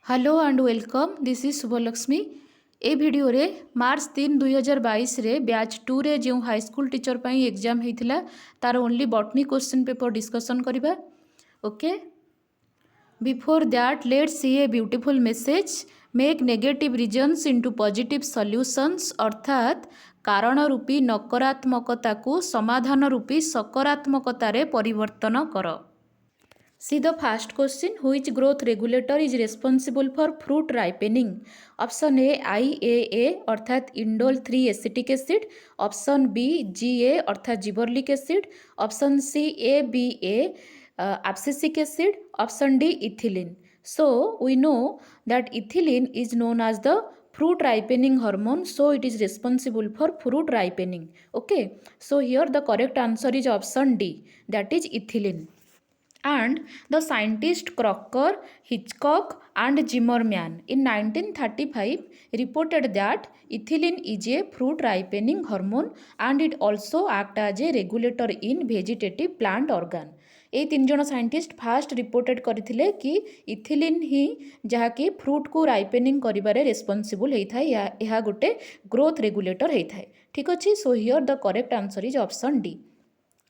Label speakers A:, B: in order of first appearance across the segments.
A: Hello and welcome this is Shubhalakshmi. ए video रे March 3 2022 रे बैच 2 रे जो हाईस्कूल टीचर पाई एग्जाम होता तार only botany question paper discussion करबा। Okay, before that let's see a beautiful message. Make negative reasons into positive solutions, अर्थात कारण रूपी नकारात्मकता को समाधान रूपी सकारात्मकता रे परिवर्तन कर। See the first question, which growth regulator is responsible for fruit ripening? Option A IAA अर्थात indole 3 acetic acid, option B GA अर्थात gibberellic acid, option C ABA abscisic acid, option D ethylene. So we know that ethylene is known as the fruit ripening hormone, so it is responsible for fruit ripening. Okay, so here the correct answer is option D, that is ethylene. And the scientist Crocker, Hitchcock and Zimmerman in 1935 reported that ethylene is a fruit ripening hormone and it also acts as a regulator in vegetative plant organ. ये तीन जन scientist fast reported करथिले कि ethylene ही जहाँकि fruit को ripening करिबारे responsible होता है, यह गोटे ग्रोथ रेगुलेटर होता है। ठीक अच्छे, so here the correct answer is option D.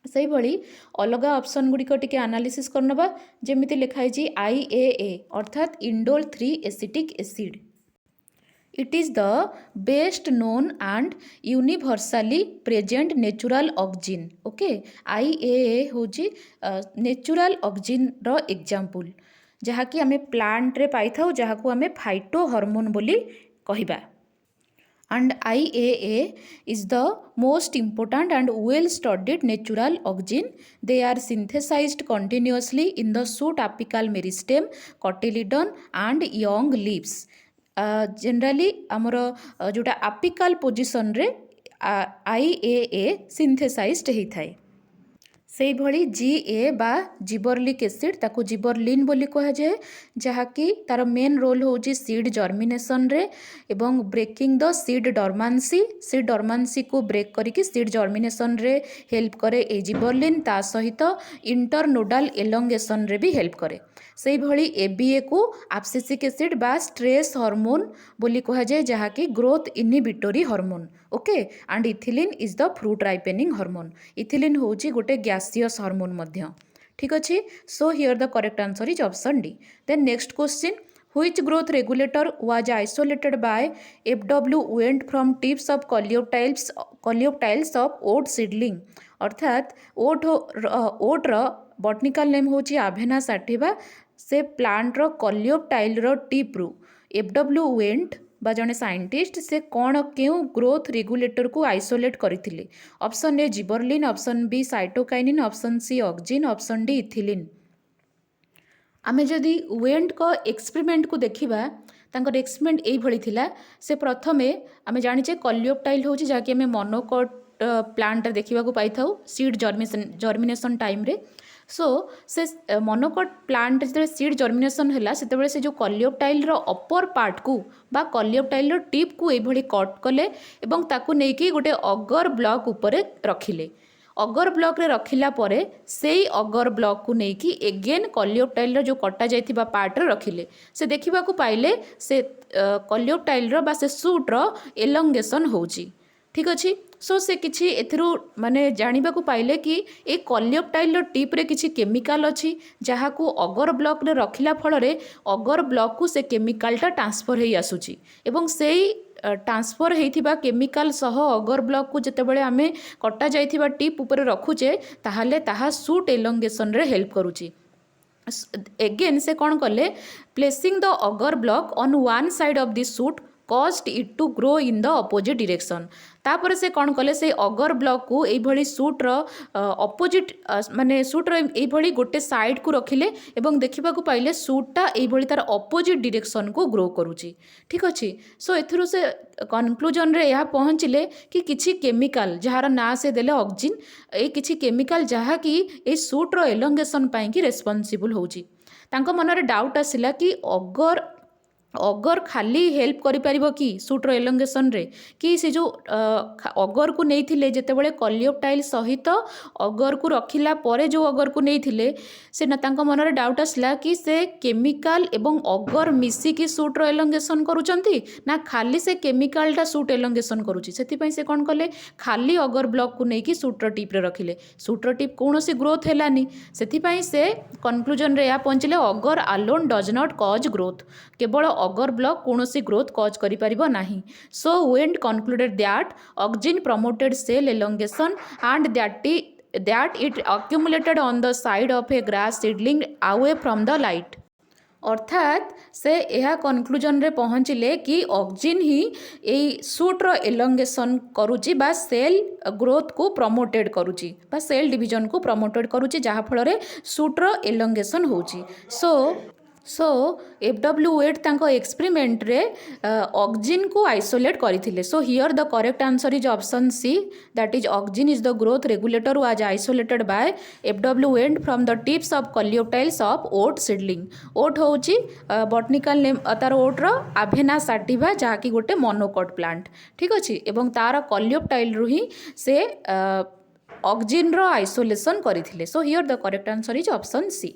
A: से भली अलग ऑप्शन गुड़िक टिके एनालिसिस करनबा। जेमिति लिखाई IAA अर्थात indole 3 acetic acid. It is the best known and universally present natural oxygen. Okay, IAA होची नेचुरल ऑक्सीजन रो एग्जांपल, जहाँकि आमे प्लांट रे पाई थाउ, जहाँकु आमे फाइटो हार्मोन बोली कहिबा। And IAA is the most important and well studied natural oxygen. They are synthesized continuously in the shoot apical meristem, cotyledon and young leaves. Generally आमर जोटा apical position रे IAA synthesized होता है। से भली GA बा gibberellic acid ताको gibberellin बोली कहा जाए, जहाँकि तार मेन रोल होची सीड जर्मिनेशन रे एवं ब्रेकिंग द सीड डॉर्मेंसी को ब्रेक करिकी सीड जर्मिनेशन रे हेल्प करे ए जिबरलिन। ता सहित इंटरनोडाल एलोंगेशन रे भी हेल्प करे। से भली ABA को एब्सिसिक एसिड बा स्ट्रेस हार्मोन बोली कहा जाए, जहाँकि growth inhibitory hormone. Okay, and ethylene is the fruit ripening hormone. Ethylene होची गोटे गैसियस हार्मोन मध्य। ठीक अच्छे, so here the correct answer is option D. Then next question, which growth regulator was isolated by FW went from tips of coleoptiles of oat seedling? अर्थात ओट रो botanical name होची आभेना साटिवा। से प्लांट रो coleoptile रो टिप रु FW Went बा जने साइंटिस्ट से कौन क्यों ग्रोथ रेगुलेटर को आइसोलेट करथिले? Option A gibberellin, option B cytokinin, option C auxin, option D ethylene. आमे जदि वेंट को एक्सपेरिमेंट को देखिबा, तांकर एक्सपेरिमेंट एई भली थिला। से प्रथमे आमे जानिचे कोलियोप्टाइल होची जाके आमे मोनोकोट प्लांट देखिबा को पाई थाउ सीड जर्मिनेशन टाइम रे। सो से मोनोकोट प्लांट जो सीड जर्मिनेशन है से से जो कोलियोप्टाइल रो अपर पार्ट को बा कोलियोप्टाइल रो टिप को एई भली कट कले एवं ताकू नेकी गोटे अगर ब्लॉक उपरे रखिले। अगर ब्लॉक रे रखिला परे सेई अगर ब्लॉक को नेकी एगेन कोलियोप्टाइल रो जो कटा जाइथिबा पार्ट रे रखिले। से देखिबा को पाइले से कोलियोप्टाइल रो बा से शूट रो एलोंगेशन होची। ठीक अच्छे, सो से किछि एथिरु माने जानिबा को पाइले कि ए कोलियोप्टाइल रो टिप रे किछि केमिकल अछि, जहाँ को अगर ब्लॉक रे रखिला फल रे अगर ब्लॉक को से केमिकलटा ट्रांसफर हेई आसुची एवं सेई ट्रांसफर होइथिबा केमिकल सह अगर ब्लॉक को जेतेबेले आमे कटा जाइथिबा टिप ऊपर रखुचे ताहाले ताहा शूट एलोंगेशन रे हेल्प करूची। एगेन से कौन कले, placing the agar block on one side of this shoot caused it to grow in the opposite direction. तापर से कौन कले, से अगर ब्लॉक को एई भली शूट रो अपोजिट माने शूट रो एई भली गोटे साइड को रखिले एवं देखिबा को पाइले शूटटा एई भली तार अपोजिट डायरेक्शन को ग्रो करूची। ठीक अछि, सो एथुरु से कनक्लूजन रे यह पहुँचिले कि किछि केमिकल जहार ना से देले ऑक्सिन, ए किछि केमिकल जहा कि ए शूट रो एलोंगेशन पाई कि रेस्पोंसिबल होची। तांको मन रे डाउट आसिला कि अगर अगर खाली हेल्प करिपारिबो कि सुट्र एलोंगेशन रे कि से जो अगर को नहीं थिले जेतेबेले कलियोप्टाइल सहित अगर को रखिला परे जो अगर को नहीं थिले से ना तांको मन रे डाउट आसला कि से केमिकल एवं अगर मिसी कि सुट्र एलोंगेशन करूचंती ना खाली से केमिकल टा सुट एलोंगेशन करूची सेति पई से कोन कले खाली अगर ब्लॉक को नहीं कि सुट्र टिप रे रखिले सुट्र टिप कोनोसी ग्रोथ हेलानी सेति पई से कंक्लूजन रे या पहुंचले agar alone does not cause growth केवल अगर ब्लॉक कौनसी ग्रोथ कज करिपारिबो नाही so Went concluded that auxin promoted cell elongation and that it accumulated on the side of a grass seedling away from the light अर्थात से यह conclusion रे पहुँचले कि auxin ही यही सुट्र एलोंगेशन करुची बा सेल ग्रोथ को प्रमोटेड करुची बा सेल डिवीजन को प्रमोटेड करुची जहाँ फल रे सुट्र एलोंगेशन होची सो FW8 तांको एक्सपेरिमेंट रे ऑक्सिन को आइसोलेट करथिले so here the correct answer is option C that is auxin is the growth regulator was isolated by FW8 from the tips of coleoptiles of oat seedling oat होची botanical name तार ओट रो आभेना साटिवा जहा कि गोटे monocot plant ठीक अछि एवं तार कलियोप्टाइल रु ही से ऑक्सिन रो आइसोलेशन करथिले so here the correct answer is option C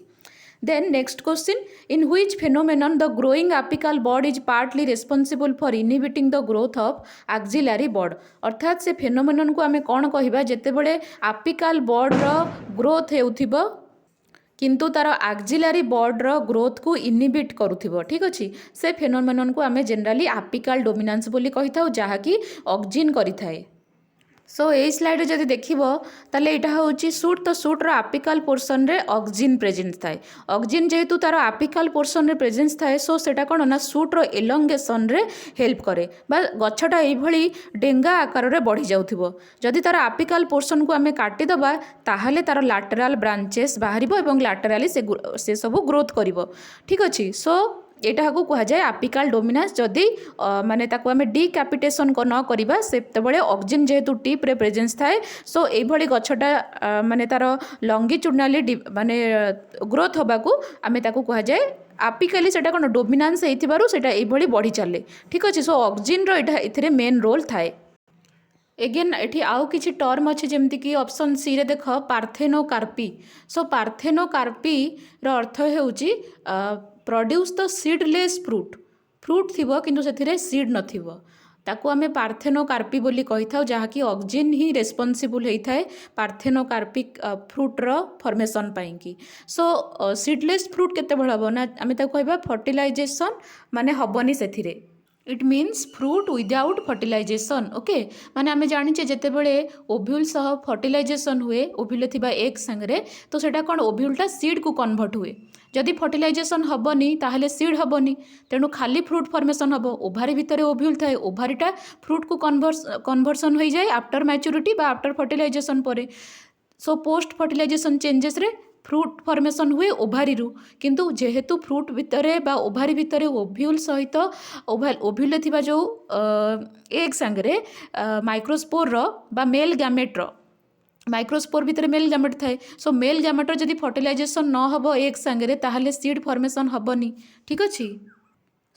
A: Then next question, in which phenomenon the growing apical bud is partly responsible for inhibiting the growth of axillary bud अर्थात से phenomenon को आमे कौन कहिबा जेतेबेले apical bud रो growth हेउथिबो किंतु तार axillary bud रो growth को inhibit करूथिबो ठीक अछि से phenomenon को आमे जनरली apical dominance बोली कहिथाउ जहा कि ऑक्सिन करिथाए सो ये स्लाइड रे जदि देखिबो ताले एटा होची सूट तो सूट रो एपिकल पोर्शन रे ऑक्सिन प्रेजेंस थाए ऑक्सिन जेहेतु तार एपिकल पोर्शन रे प्रेजेंस थाए सो सेटा कोन ना सूट रो एलोंगेशन रे हेल्प करे बा गछटा एई भली डेंगा आकार रे बढ़ी जाउथिबो जदि तार एपिकल पोर्शन को आमे काटी दबा ताहाले तार लैटरल ब्रांचेस बाहरिबो एवं लैटरली से सब ग्रोथ करिवो ठीक अछि सो एटा को कह जाए एपिकल डोमिनेंस जदि माने ताको आमे डिकैपिटेशन को न करिबा सेतेबेले ऑक्सिन जेहेतु टिप रे प्रेजेंस थाए सो एई भली गछटा माने तार लॉन्गिट्यूडनली माने ग्रोथ होबा को आमे ताको कह जाए एपिकली सेटा कोन डोमिनेंस हेतिबारु सेटा एई भली बढ़ी चले ठीक अछि सो ऑक्सिन रो एटा एथिरे मेन रोल थाए एगेन एठी आउ किछि टर्म अछि जेमति कि ऑप्शन सी रे देख पार्थेनोकार्पी सो पार्थेनोकार्पी रो अर्थ हेउची प्रोड्यूस द सीडलेस फ्रूट थिबो किंतु सेथिरे सीड नथिबो ताकू आमे पार्थेनोकार्पी बोली कहि थाउ जहा कि ऑक्सिन ही रेस्पोंसिबल हेइ थाए पार्थेनोकार्पिक फ्रूट रो फॉर्मेशन पाई कि सो सीडलेस फ्रूट केते बळ हबो ना आमे ताकू कहबा फर्टिलाइजेशन माने हबनी सेथिरे it means fruit without fertilisation okay माने आमे जानिचे जेतेबेले ओव्यूल सह फर्टिलाइजेशन हुए ओव्यूल थिबा एग संगरे तो सेटा कोन ओव्यूलटा सीड को कन्वर्ट हुए जदि फर्टिलाइजेशन हबनी ताहले सीड हबनी तेणु खाली फ्रूट फॉर्मेशन हबो ओभारी भितरे ओव्यूल थाए ओभारीटा फ्रूट को कन्वर्सन हो जाए आफ्टर मैच्योरिटी बा आफ्टर फर्टिलाइजेशन परे सो पोस्ट फर्टिलाइजेशन चेंजेस रे फ्रूट फॉर्मेशन हुए ओभारी रु किंतु जेहेतु फ्रूट भितरे बा ओभारी भितरे ओव्यूल सहित ओव्यूल थिबा जो एग संगरे माइक्रोस्पोर रो बा मेल गैमेट रो माइक्रोस्पोर भितर मेल गैमेट थाए सो मेल गैमेट जदि फर्टिलाइजेशन न हबो एग संगरे ताहले सीड फॉर्मेशन हबनी ठीक अछि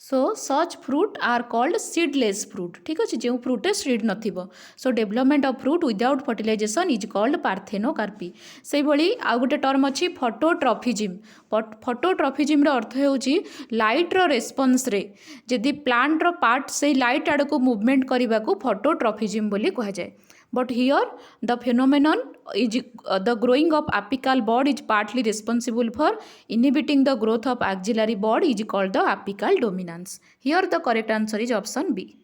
A: so such fruit are called seedless fruit ठीक अच्छे जो फ्रूटे सीड नथिबो so development of fruit without fertilisation is called parthenocarpy से भली आउ गोटे टर्म अच्छी फोटोट्रॉफिज्म रो अर्थ होउची लाइट रो रेस्पॉन्स रे जदि प्लांट रो पार्ट से लाइट आड़ को मूवमेंट करने को फोटोट्रॉफिज्म बोली कह जाए but here the phenomenon is the growing of apical bud is partly responsible for inhibiting the growth of axillary bud is called the apical dominance. Here the correct answer is option B.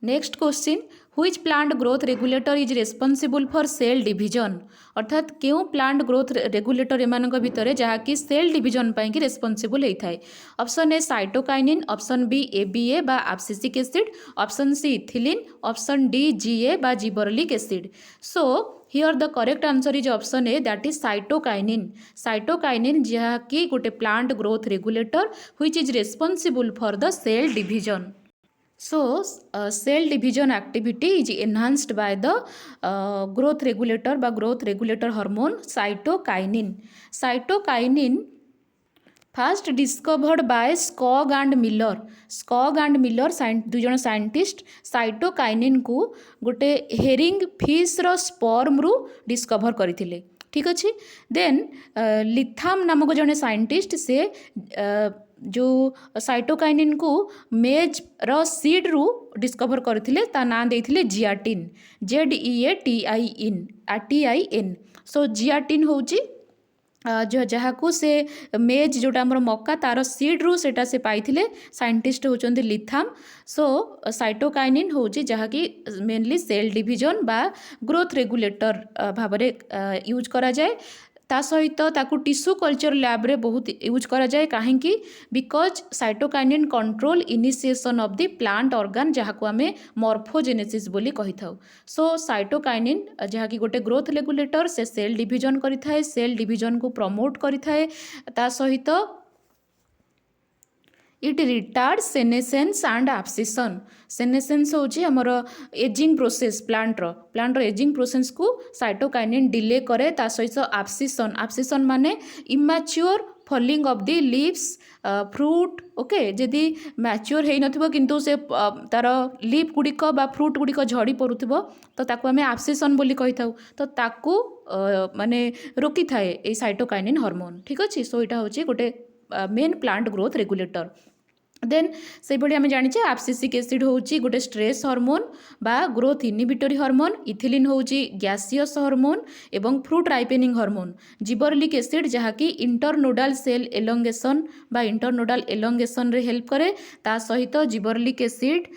A: Next question which plant growth regulator is responsible for sale division अर्थात क्यों plant growth regulator एमानक भितर जहाँकि cell division पाई कि responsible होता है option A cytokinin option B ABA बा abscisic acid option C ethylene option D GA बा gibberellic acid so here the correct answer is option A that is cytokinin जहाँकि गोटे plant growth regulator which is responsible for the cell division So, cell division activity is enhanced by the growth regulator hormone cytokinin. Cytokinin first discovered by Skoog and Miller. Skoog and Miller दुई जन scientist cytokinin को गोटे herring fish रो sperm रु discover करथिले। ठीक अच्छे। Then लिथाम नामक जने साइंटिस्ट से जो साइटोकाइनिन को मेज रो सीड रु डिस्कभर करथिले ता नाम देथिले जियाटिन। ZEATIN। सो जियाटिन होची जो जहाँ को से मेज जोटा आमर मक्का तार सीड रु सेटा से पाइथिले साइंटिस्ट होचंदी लिथाम। सो साइटोकाइनिन होची जहाँ की मेनली सेल डिविजन बा ग्रोथ रेगुलेटर भाबरे यूज करा जाए। ता सहित ताकू टिश्यू कल्चर लैब रे बहुत यूज करा जाए कहीं because cytokinin control initiation of the plant organ जहाँ को आमे मॉर्फोजेनेसिस बोली कही थाउ। सो साइटोकाइनिन जहाँ की गोटे ग्रोथ रेगुलेटर से सेल डिविजन करि थाए, सेल डिविजन को प्रमोट करि थाए। ता सहित it retard senescence and abscission. Senescence होची हमर ageing process plant ageing process को साइटोकाइनिन डिले करे। ता सहित एब्सिशन माने immature falling of the leaves fruit. Okay जदि मैच्योर हेई नथिबो किंतु से तार लीफ गुड़िक बा फ्रूट गुड़िक झड़ी पड़ुथिबो तो ताकू आमे एब्सिशन बोली कहि थाउ। तो ताकू माने रोकी थाए ए साइटोकाइनिन हार्मोन। ठीक अछि। सो इटा होची गोटे main plant growth regulator. Then से भाई आम जाने एब्सिसिक एसिड होची गोटे स्ट्रेस हार्मोन बा ग्रोथ इनहिबिटरी हार्मोन। इथिलिन होची गैसियस हार्मोन एवं fruit ripening hormone. Gibberellic acid जहाँ की इंटरनोडाल सेल एलोंगेशन बा इंटरनोडाल एलोंगेशन रे हेल्प करे। ता सहित जिबरलिक एसिड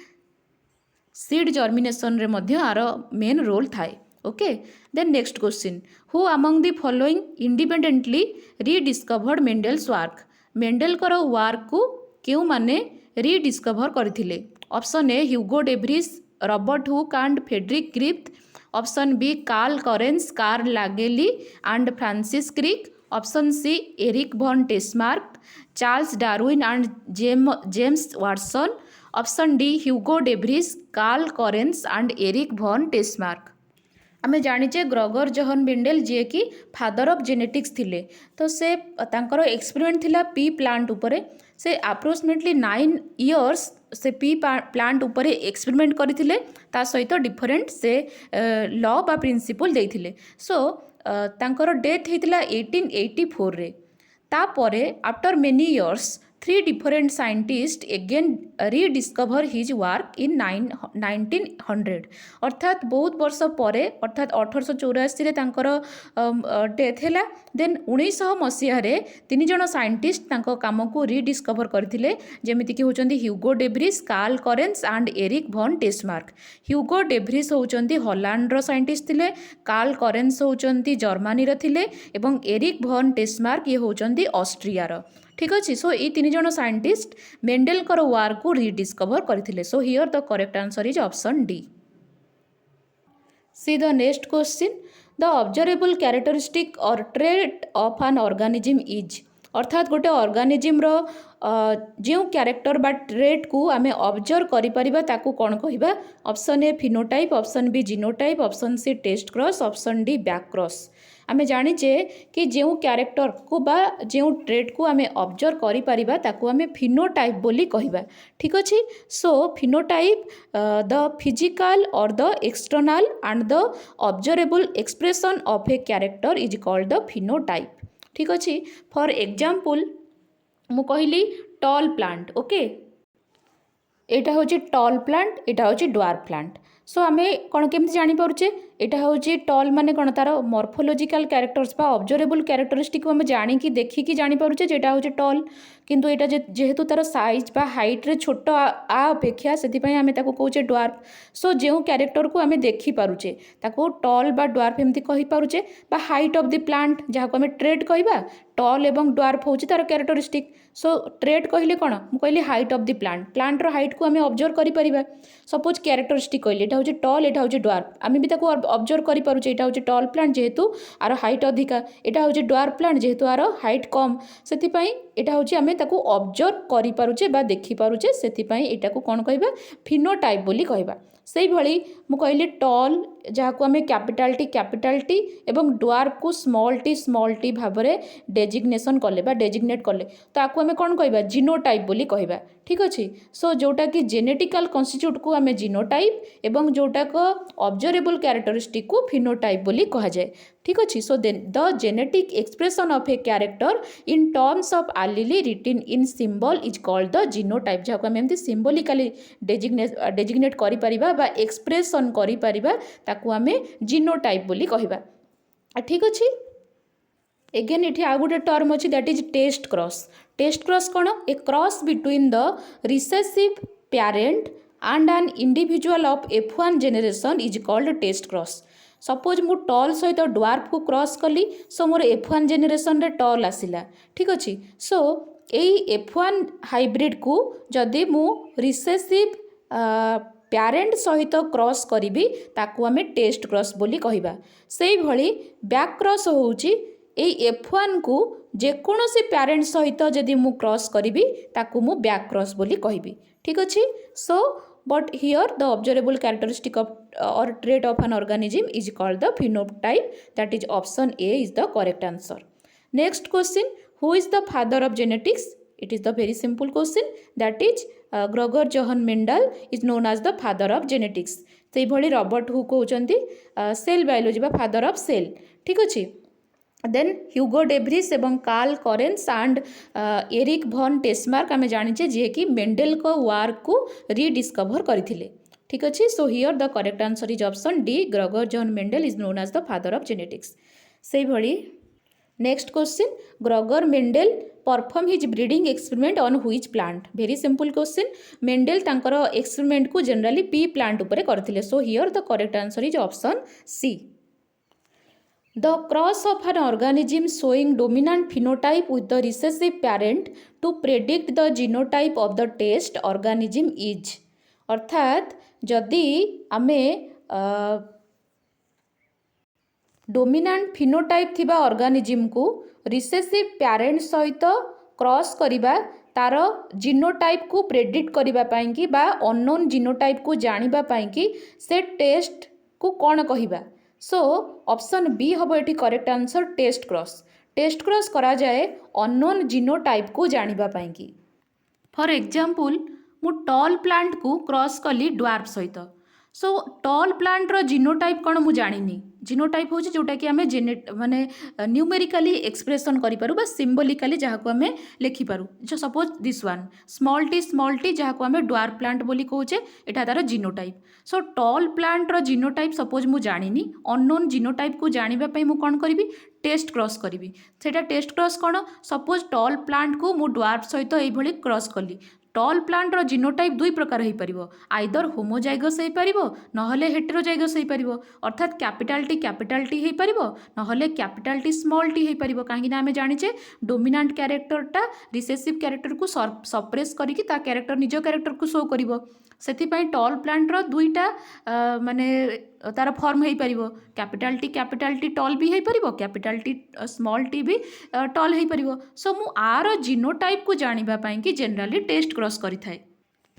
A: सीड जर्मिनेशन रे मध्य आर मेन रोल थाए। Okay. Then next question, who among the following independently rediscovered Mendel's work. Mendel कर वर्क को क्यों माने रीडिस्कवर करथिले। Option A Hugo de Vries, Robert Hooke and Frederick Griffith. Option B Carl Correns, Carl लागेली and Francis Crick. Option C Erich von Tschermak, Charles Darwin and James Watson. Option D Hugo de Vries, Carl Correns and Erich von Tschermak. आमे जानिचे Gregor Johan Mendel जे कि father of genetics थिले। तो से तांकर experiment थिला P plant उपरे। से अप्रोक्सीमेटली 9 इयर्स से पी प्लांट उपरे एक्सपेरिमेंट करथिले। ता सहित डिफरेंट से लॉ बा प्रिंसिपल देथिले। सो तांकर डेथ हेतिला 1884 रे। तापरे after many years 3 different scientists again rediscover his work in 1900। अर्थात बहुत वर्ष परे अर्थात 1884 रे तांकर डेथ हैला। देन 1900 मसीह रे 3 जन साइंटिस्ट तांको काम को रीडिस्कवर करथिले जेमिति कि होचंदी Hugo de Vries, Carl Correns and Erich von Tschermak. Hugo de Vries होचंदी हॉलैंड रो साइंटिस्ट थिले, कार्ल करेंस होचंदी जर्मनी रो थिले एवं एरिक वॉन टेस्मार्क ये होचंदी ऑस्ट्रिया रो। ठीक अच्छे। सो ये 3 जन साइंटिस्ट मेंडेल कर वर्क को रीडिस्कवर करथिले। So here the correct answer is option D. See the next question, the observable characteristic or trait of an organism is. अर्थात गोटे ऑर्गेनिज्म रो जो कैरेक्टर बा ट्रेट को आमे ऑब्जर्व करि परिबा ताकू कोन कहिबा। Option A phenotype, option B genotype, option C test cross, option D back cross. आमे जानिचे कि जो कैरेक्टर को बा जो ट्रेट को आमे ऑब्जर्व करि परिबा ताकू आमे फिनोटाइप बोली कहिबा। ठीक अछि। सो फिनोटाइप द फिजिकल और the external and the observable expression of a character is called the phenotype. ठीक अच्छे। फॉर एग्जांपल मु कहली टॉल प्लांट। ओके एटा होची टॉल प्लांट, एटा होची ड्वार्फ प्लांट। सो आमे कौन केमती जानी पारुचे एटा होची टॉल माने कौन तार मॉर्फोलॉजिकल कैरेक्टर्स बा ऑब्जर्वेबल कैरेक्टरिस्टिक को आमे जानी कि देखि कि जानी पारुचे जेटा होची टॉल। किंतु एटा जेहेतु तार साइज बा हाइट रे छोट आ अपेक्षा सेति पई आमे ताको कहूचे ड्वार्फ। सो जो कैरेक्टर को आमे देखि पारुचे ताको टॉल बा ड्वार्फ एमती कहि पारुचे बा हाइट ऑफ द प्लांट जहाँ को आमे ट्रेट कहबा। टॉल एवं ड्वार्फ होची तार कैरेक्टरिस्टिक। सो ट्रेट कहले कौन मु कहली हाइट ऑफ द प्लांट रो हाइट को आमे ऑब्जर्व करि परिबा। सपोज कैरेक्टरिस्टिक कहले एटा होची टॉल, एटा होची ड्वार्फ, आमे भी ताको ऑब्जर्व करि पारुचे। एटा होची टॉल प्लांट जेहेतु आरो हाइट अधिका, एटा होची ड्वार्फ प्लांट जेहेतु आरो हाइट कम, सेति पई एटा होची आमे ताको ऑब्जर्व करि पारुचे बा देखि पारुचे। सेति पई एटा को कोन कहबा फिनोटाइप बोली कहबा। से भली मु कहली टॉल जहाँ को आम कैपिटाल टी एवं ड्वार्फ को स्मॉल टी भाव में डेजिग्नेशन कले डेजिग्नेट कले तो आपको आम कौन कह जीनोटाइप बोली कहबा ठीक अच्छे। सो जोटा कि जेनेटिकल कन्स्टिट्यूट को आम जीनोटाइप एवं जोटा को ऑब्जर्वेबल कैरेक्टरिस्टिक को फिनोटाइप बोली कह जाए ठीक अच्छे। So the genetic expression of a character in terms of allele written in symbol is called the genotype जहाँ को आम एमती सिंबलिकली डेजिग्नेट करि परिबा बा एक्सप्रेशन करि परिबा ताकू आम जीनोटाइप बोली कहबा ठीक अच्छे। एगेन ये आउ गोटे टर्म अच्छी दैट इज टेस्ट क्रॉस कौन a cross between the recessive parent and an individual of F1 generation is called test cross. Suppose मु टॉल सहित ड्वार्फ को क्रॉस कली सो मोर F1 जेनेरेशन रे टॉल आसिला ठीक अच्छे। सो यही F1 हाइब्रिड को जदि मु रिसेसिव पैरेंट सहित क्रॉस करी ताकू आम टेस्ट क्रॉस बोली कहबा। से भली बैक क्रॉस होउची यही F1 को जेकोसी पैरेंट सहित जदि मु क्रॉस करी ताकू मु बैक क्रॉस बोली कहबी ठीक अच्छे। So but here the observable characteristic of or trait of an organism is called the phenotype, that is option A is the correct answer. Next question, who is the father of genetics? It is the very simple question, that is Gregor Johann Mendel is known as the father of genetics. से भली Robert who कहउचंती cell biology बा father of cell ठीक अच्छे। Then ह्यूगो डेव्रिस एवं Karl Correns and Eric भन टेस्मार्क आम जाने जे कि मेंडेल को वर्क को रिडिस्कवर करथिले ठीक अच्छे। So here the correct answer is option D, Gregor John Mendel is known as the father of genetics. से भली next question, Gregor Mendel perform his breeding experiment on which plant? Very simple question, Mendel तांकर experiment को generally pea plant उपरे करथिले। So here the correct answer is option C. The cross of an organism showing dominant phenotype with the recessive parent to predict the genotype of the test organism is, अर्थात जदि आमे dominant phenotype थिबा organism को recessive parent सहित cross करिबा तार genotype को predict करिबा पाई कि बा अननोन जीनोटाइप को जानिबा पाई कि से टेस्ट को कौन कहिबा। सो ऑप्शन बी हम ये करेक्ट आंसर टेस्ट क्रॉस करा जाए अननोन जीनोटाइप को जानिबा पाई कि। फॉर एग्जांपल मु टॉल प्लांट को क्रॉस कली ड्वार्फ सहित। सो टॉल प्लांट रो जीनोटाइप कौन मु जानिनी। जीनोटाइप होची जोटा कि आमे जेनेट माने न्यूमेरिकली एक्सप्रेशन करि पारु बा सिंबलिकली जहाँ को आमे लिखि पारु। जो suppose this one small T जहाँ को आमे ड्वार्फ प्लांट बोली कहूचे एटा तार जीनोटाइप। सो टॉल प्लांट रो जीनोटाइप सपोज मु जानिनी अननोन जीनोटाइप को जानिबा पई मु कोन करिवि टेस्ट क्रॉस करिवि। सेटा टेस्ट क्रॉस कोन सपोज टॉल प्लांट को मु ड्वार्फ सहित एई भली क्रॉस कली। टॉल प्लांट रो जीनोटाइप दुई प्रकार हो पारिबो, आइदर होमोजाइगस हो पारिबो नहले हेटेरोजाइगस हो पारिबो। अर्थात कैपिटल टी हो पारिबो नहले कैपिटल टी स्मॉल टी हो पारिबो। काहेकि ना आमे जानिचे डोमिनेंट कैरेक्टरटा रिसेसिव कैरेक्टर को सप्रेस करिकि ता कैरेक्टर निज कैरेक्टर को शो करिवो। सेथिपाई टॉल प्लांट रो दुईटा माने तार फॉर्म हो पारिबो, कैपिटल टी टॉल भी हो पारिबो, कैपिटल टी स्मॉल टी भी टॉल हो पारिबो। सो मु आर जीनोटाइप को जानिबा पाई कि जनरली टेस्ट क्रॉस करि थाए।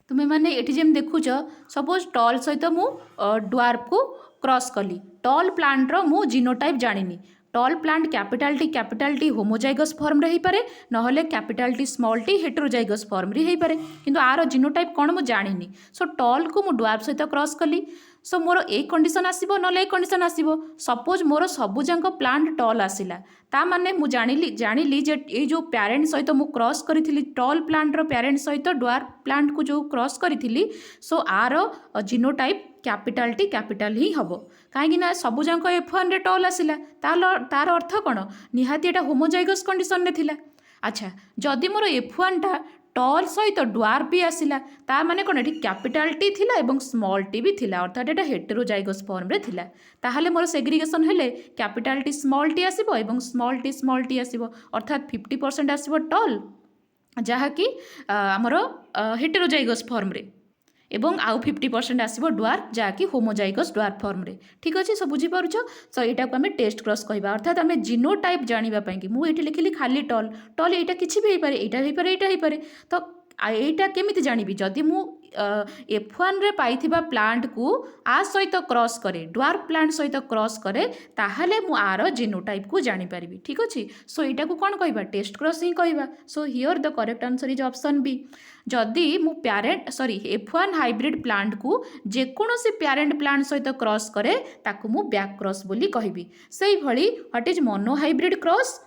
A: तुमे माने एठी जेम देखुछ सपोज टॉल सहित मु ड्वार्फ को क्रॉस कली, टॉल प्लांट रो मु जीनोटाइप जानिनी। Tall plant capital T homozygous form रे पारे नहले capital T small T heterozygous form रे पारे, किंतु आर जीनोटाइप कौन मु जानिनी। सो टॉल को मु ड्वार्फ सहित क्रॉस कली। सो मोर ए कंडीशन आसीबो नले ए कंडीशन आसीबो। सपोज मोर सबुजाक प्लांट टॉल आसिला ता माने मु जानिली जे ए जो पैरेंट सहित मु क्रॉस करिथिली टॉल प्लांट रो पैरेंट सहित ड्वार्फ प्लांट को जो क्रॉस करिथिली सो आर जीनोटाइप कैपिटल ही हबो। काहेकि ना सबुजाक F1 रे टॉल आसिला तार अर्थ कौन निहाती एटा होमोजाइगस कंडीशन रे थिला। अच्छा जदि मोर F1 टा टॉल सहित ड्वार्फ भी आसिला ता माने कोन एठी कैपिटल टी थिला एवं स्मॉल टी भी थिला, अर्थात एटा हेटेरोजाइगस फॉर्म रे थिला। ताहाले मोर सेग्रीगेशन हेले कैपिटल टी स्मॉल टी आसीबो एवं स्मॉल टी आसीबो, अर्थात 50% आसीबो टॉल जहा कि हमर हेटेरोजाइगस फॉर्म रे एवं आउ 50% आसीबो ड्वार्फ जहा कि होमोजाइगस ड्वार्फ फॉर्म रे। ठीक अछि, सब बुझी पारुछ। सो एटा को हमें टेस्ट क्रॉस कहबा, अर्थात हमें जीनोटाइप जानिबा पई कि मु एठी लिखिली खाली टॉल एटा किछि भी हे पारे, एटा हे पारे, एटा हे पारे। तो एटा केमिति जानिबि जदि मु F1 रे पाइथिबा प्लांट को आ सहित क्रॉस करे ड्वार्फ प्लांट सहित क्रॉस करे ताहले मु आर जीनोटाइप को जानि पारिबि ठीक अछि। सो एटा को कोन कहबा टेस्ट क्रॉस ही कहबा। So here the correct answer is option B. जदि मु parent sorry F1 hybrid plant को जेकोसी पैरेंट प्लांट सहित क्रॉस करे ताकू मु बैक क्रॉस बोली कहबि। सेही भली what is monohybrid cross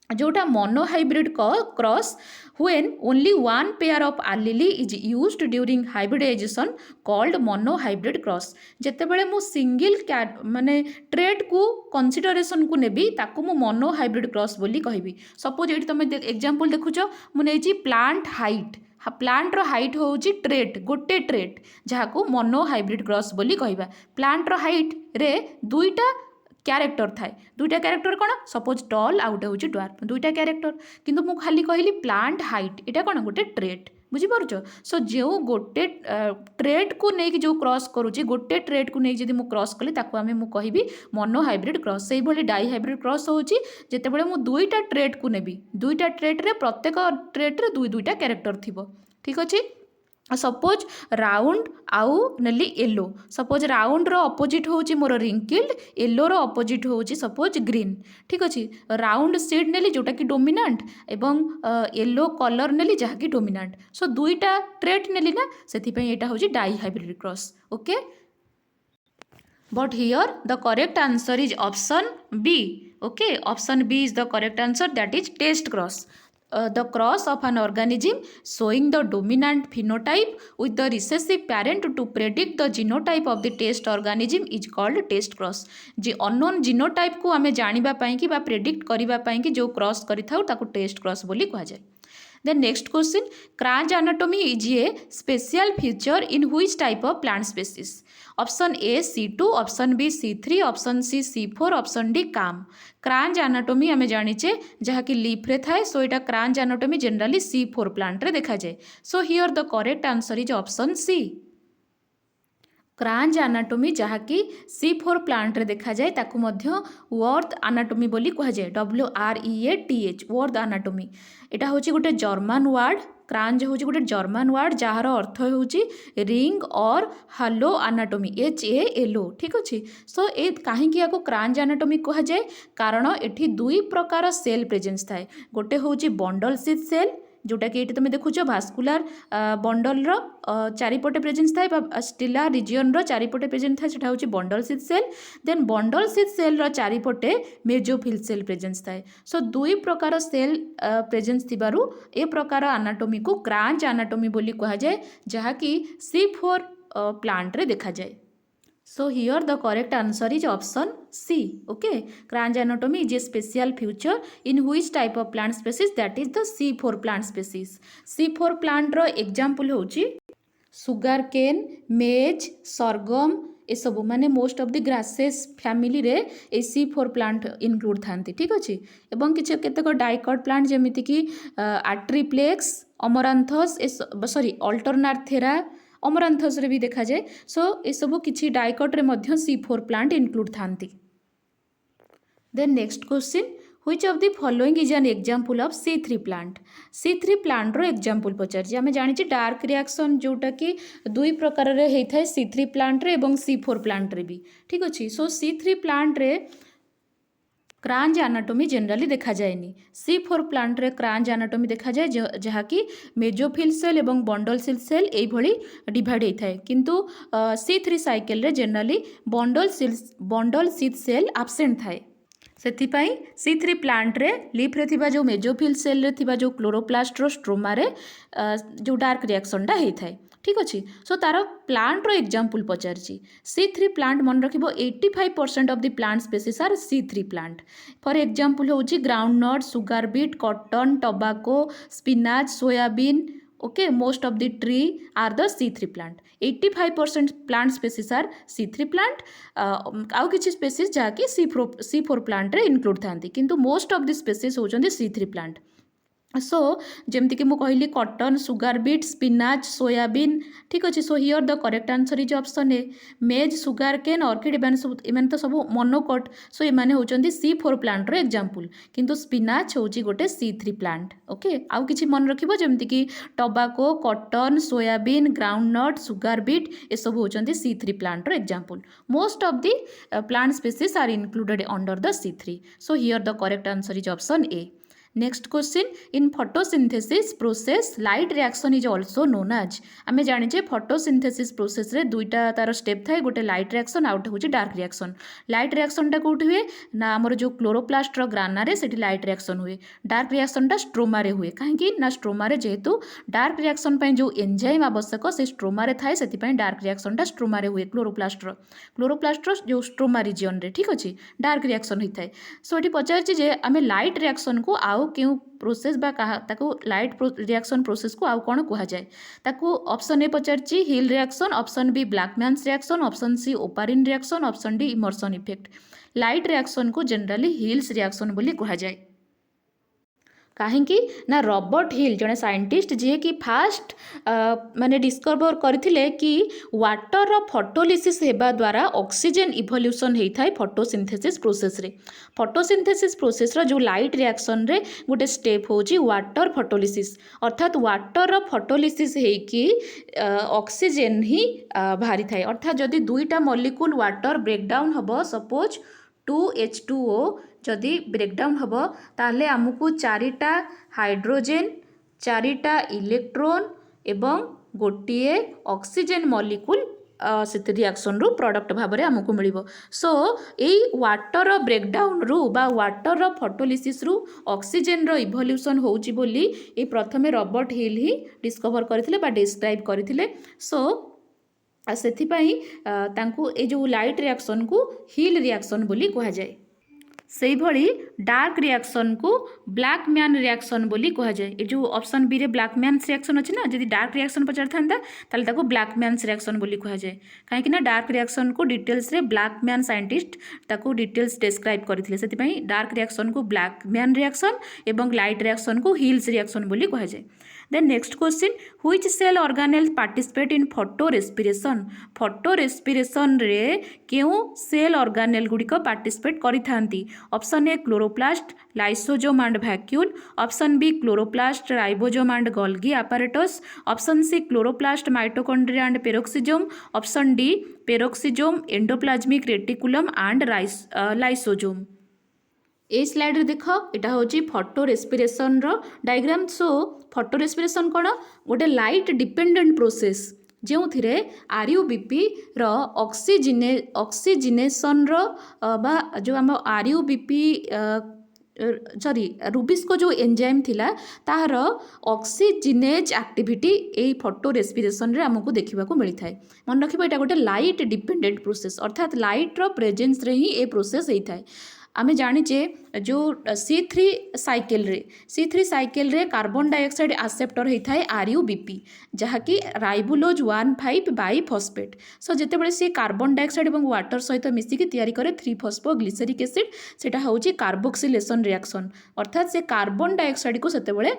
A: जोटा monohybrid cross when only one pair of allele is used during hybridization called mono hybrid cross। जेतेबेले मु सिंगल माने ट्रेट को कंसीडरेशन को नेबी ताकू मु मोनो हाइब्रिड क्रॉस बोली कहबी। सपोज एठी तमे एग्जांपल देखुछ मु नेछि प्लांट हाइट प्लांट रो हाइट होउची ट्रेट गोटे ट्रेट जहाको मोनो हाइब्रिड क्रॉस बोली कहबा। प्लांट रो हाइट रे दुईटा क्यारेक्टर थाए दुईटा क्यारेक्टर कौन सपोज टल आउटे हूँ ड्वार्फ दुईटा क्यारेक्टर किंतु मु खाली कहली प्लांट हाइट एटा कौन गोटे ट्रेट बुझीपार। सो जो गोटे ट्रेट को लेकिन जो क्रॉस करुच्ची गोटे ट्रेट को लेकिन जब क्रॉस कली ताकू आमे मु कहबी मोनो हाइब्रिड क्रॉस। से भली डाई हाइब्रिड क्रॉस होउची जेतेबेले मु दुईटा ट्रेट को नेबी दुईटा ट्रेट रे प्रत्येक ट्रेट रे दुईटा क्यारेक्टर थिबो ठीक अछि। सपोज राउंड आउ नेली येलो सपोज राउंड रो अपोजिट होउची मोर रिंकल्ड येलो रो अपोजिट होउची सपोज ग्रीन ठीक अछि। राउंड सीड नेली जोटा कि डोमिनेंट एवं येलो कलर नेली जहा कि डोमिनेंट। सो दुईटा ट्रेट नेली ना सेथि पई एटा होउची dihybrid cross okay. But here the correct answer is option B okay. Option B is the correct answer that is test cross. The cross of an organism showing the dominant phenotype with the recessive parent to predict the genotype of the test organism is called test cross। J unknown genotype को आमे जानिबा पई कि बा predict करिबा पई कि जो cross करिथाउ ताकू टेस्ट क्रॉस बोली कहा जाय। Then next question, cranch anatomy is a special feature in which type of plant species? Option A C2, option B C3, option C C4, option D काम। क्रांच एनाटोमी आमे जानिचे जहा कि leaf रे थाए सो एटा crunch anatomy generally C4 plant रे देखा जाए। So here the correct answer is option C. Kranz anatomy जहा कि C4 प्लांट रे देखा जाए ताकू मध्य वर्थ एनाटोमी बोली कहा जाए WREATH वर्थ एनाटोमी। एटा होची गोटे जर्मन वर्ड क्रांच होची गोटे जर्मन वर्ड जार अर्थ होची रिंग और हालो एनाटोमी HALO ठीक अछि। सो ए काहे कि याको क्रांच एनाटोमी कहा जाए कारण एठी दुई प्रकार सेल प्रेजेंस थाए गोटे होची बंडल सिथ सेल जोटा कि ये तुम देखुच भास्कुलार बंडल चारिपटे प्रेजेंस थाए स्टिला रिजियन चारिपटे प्रेजेंस थाए सेटा होची bundle sheath cell. Then bundle sheath cell चारिपटे मेजोफिल सेल प्रेजेंस थाए। सो दुई प्रकार सेल प्रेजेंस थिबारु ए प्रकार एनाटोमी को क्रांच एनाटोमी बोली कहा जाए जहा कि C4 प्लांट रे देखा जाए। So here the correct answer is option C okay। Cranch anatomy is a special feature in which type of plant species that is the C4 plant species। C4 plant row example होची sugar cane maize sorghum ए सब माने most of the grasses family रे ए C4 plant include थांती ठीक अछि। एवं किछ केतेक डाइकट plant जेमिति कि आट्रिप्लेक्स अमरांथस सॉरी अल्टरनार्थेरा अमरांथस रे भी देखा जाए। सो ए सब किछि डाइकट रे मध्य C4 प्लांट इनक्लूड थांती। Then next question which of the following is an example of C3 plant। C3 plant row example पचार आमे जानिछि डार्क रिएक्शन जोटा कि दुई प्रकार रे हेइ थाए C3 प्लांट रे एवं C4 प्लांट रे भी ठीक अछि। सो C3 प्लांट रे क्रांच एनाटोमी जनरली देखा जाएनी। C4 प्लांट रे क्रांच एनाटोमी देखा जाए जहा कि मेजोफिल सेल एवं बंडल सेल एई भली डिवाइड हेइ थाए किंतु C3 साइकिल रे generally bundle sheath cell absent थाए। सेथिपाई C3 प्लांट रे लीफ रे थिबा जो मेजोफिल सेल रे थिबा जो क्लोरोप्लास्ट रो स्ट्रोमा रे जो डार्क रिएक्शन टा हेइ थाए ठीक अछि। सो तार प्लांट रो एग्जांपल पचारछि C3 प्लांट मन रखिबो 85% of the plant species are C3 plant. For example होछि groundnut sugar beet cotton tobacco spinach soybean okay most of the tree are the C3 plant. 85% plant species are C3 plant आउ किछि species जाकि C4 plant रे include थांती किंतु most of the species होचंदी C3 plant. So जमती कि कहली cotton sugar beet spinach soybean ठीक अच्छे। So here the correct answer is option A maize sugar cane orchid M तो सब मोनोकोट। सो एमाने होचंदी C4 प्लांट रो एग्जांपल किंतु स्पिनाच होची गोटे C3 प्लांट। ओके आउ किछि मन रखिबो जमती कि tobacco cotton soybean groundnut sugar beet ए सब होचंदी C3 प्लांट रो example. Most of the plant species are included under the C3। So here the correct answer is option A. Next question in photosynthesis process light reaction is also known as. आम जाने photosynthesis process रे दुईटा तार step थाए गोटे light reaction out हूँ dark reaction. Light रिएक्शनटा कौटी हुए ना आमर जो क्लोरोप्लास्टर ग्राना रे सेठी लाइट रिएक्शन हुए। डार्क रिएक्शनटा स्ट्रोमा रे हुए कहीं ना स्ट्रोमा रे जेहेतु डार्क रिएक्शन पे जो एंजाइम आवश्यक से स्ट्रोमा रे थाए से डार्क रिएक्शनटा स्ट्रोमा रे हुए। क्लोरोप्लास्टर जो स्ट्रोमा रिजियन रे ठीक अच्छे डार्क रिएक्शन होता है। सो ये पचार आम लाइट रिएक्शन को आउ क्यों प्रोसेस बा कहा ताको लाइट रिएक्शन प्रोसेस को आउ कौन कहा जाए ताको ऑप्शन ए पचारची Hill reaction option B Blackman's reaction option C Oparin reaction option D Emerson effect. Light reaction को जनरली हिल्स रिएक्शन बोली कहा जाए कहीं ना रॉबर्ट हिल जड़े साइंटिस्ट जी कि फास्ट माने डिस्कवर करथिले कि वाटर फोटोलिसिस हेबा द्वारा ऑक्सीजन इवोल्यूशन होता है फोटोसिंथेसिस प्रोसेस रे। फोटोसिंथेसिस प्रोसेस रो जो लाइट रिएक्शन रे गोटे स्टेप होची वाटर फोटोलिसिस अर्थात वाटर फोटोलिसिस हेकी ऑक्सीजन ही बाहरी थाए। अर्थात जदि दुईटा मॉलिक्यूल वाटर ब्रेकडाउन हबो सपोज 2H2O जदि ब्रेकडाउन हम ताहले आमको चारिटा हाइड्रोजेन चारिटा इलेक्ट्रोन एवं गोटे ऑक्सीजन मॉलिक्यूल से रिएक्शन रु प्रोडक्ट भाव में आमको मिल। सो यही वाटर ब्रेकडाउन रु बा वाटर फोटोलिसिस रु ऑक्सीजन रो इवोल्यूशन होउची बोली ये प्रथमे रॉबर्ट हिल ही डिस्कवर करथिले बा डिस्क्राइब करथिले। सो सेथिपाई तांकु ए जो लाइट रिएक्शन को हिल रिएक्शन बोली कहा जाए। से भली डार्क रिएक्शन को ब्लैक मैन रिएक्शन बोली कहा जाए। ये जो ऑप्शन बी रे ब्लैक मैन्स रिएक्शन अच्छी ना जब डार्क रिएक्शन पचार था ताले ताको ब्लैक मैन्स रिएक्शन बोली कहा जाए कहीं डार्क रिएक्शन को डिटेल्स रे ब्लैक मैन साइंटिस्ट ताको डिटेल्स डिस्क्राइब करथिले सेतिपई डार्क रिएक्शन को ब्लैक मैन रिएक्शन एवं लाइट रिएक्शन को हिल्स रिएक्शन बोली कहा जाए। Then next question which cell organelle participate in photorespiration. Photorespiration रे क्यों सेल ऑर्गेनेल गुड़िक पार्टिसिपेट करिथांती। Option A chloroplast lysosome and vacuole option B chloroplast ribosome and Golgi apparatus option C chloroplast mitochondria and पेरोक्सिजोम option D peroxisome endoplasmic reticulum and lysosome. ए slide रे देख यहाँ हूँ photorespiration रो diagram. So photorespiration कौन गोटे light dependent process जो थे RUBP रो ऑक्सीजिनेशन रो बा जो आम RUBP सॉरी रूबिस को जो एंजाइम थिला तार ऑक्सीजिनेज एक्टिविटी ए फोटो रेस्पिरेशन रे हमको देखा मिलता है। मन रखिबा एटा गोटे लाइट डिपेंडेंट प्रोसेस अर्थात लाइट रो प्रेजेंस रे ही ए प्रोसेस होता है। आमे जानिचे जो C3 साइकिल रे कार्बन डाइऑक्साइड एक्सेप्टर होता है RUBP जहाँकि राइबुलोज 1,5 बाइफॉस्फेट। सो जितेबाला सी कार्बन डाइऑक्साइड और वाटर सहित मिसिकी तैयारी करे 3-फॉस्फोग्लिसरिक एसिड सेटा होची कार्बोक्सिलेशन रिएक्शन अर्थात से कार्बन डाइऑक्साइड को सेतेबेले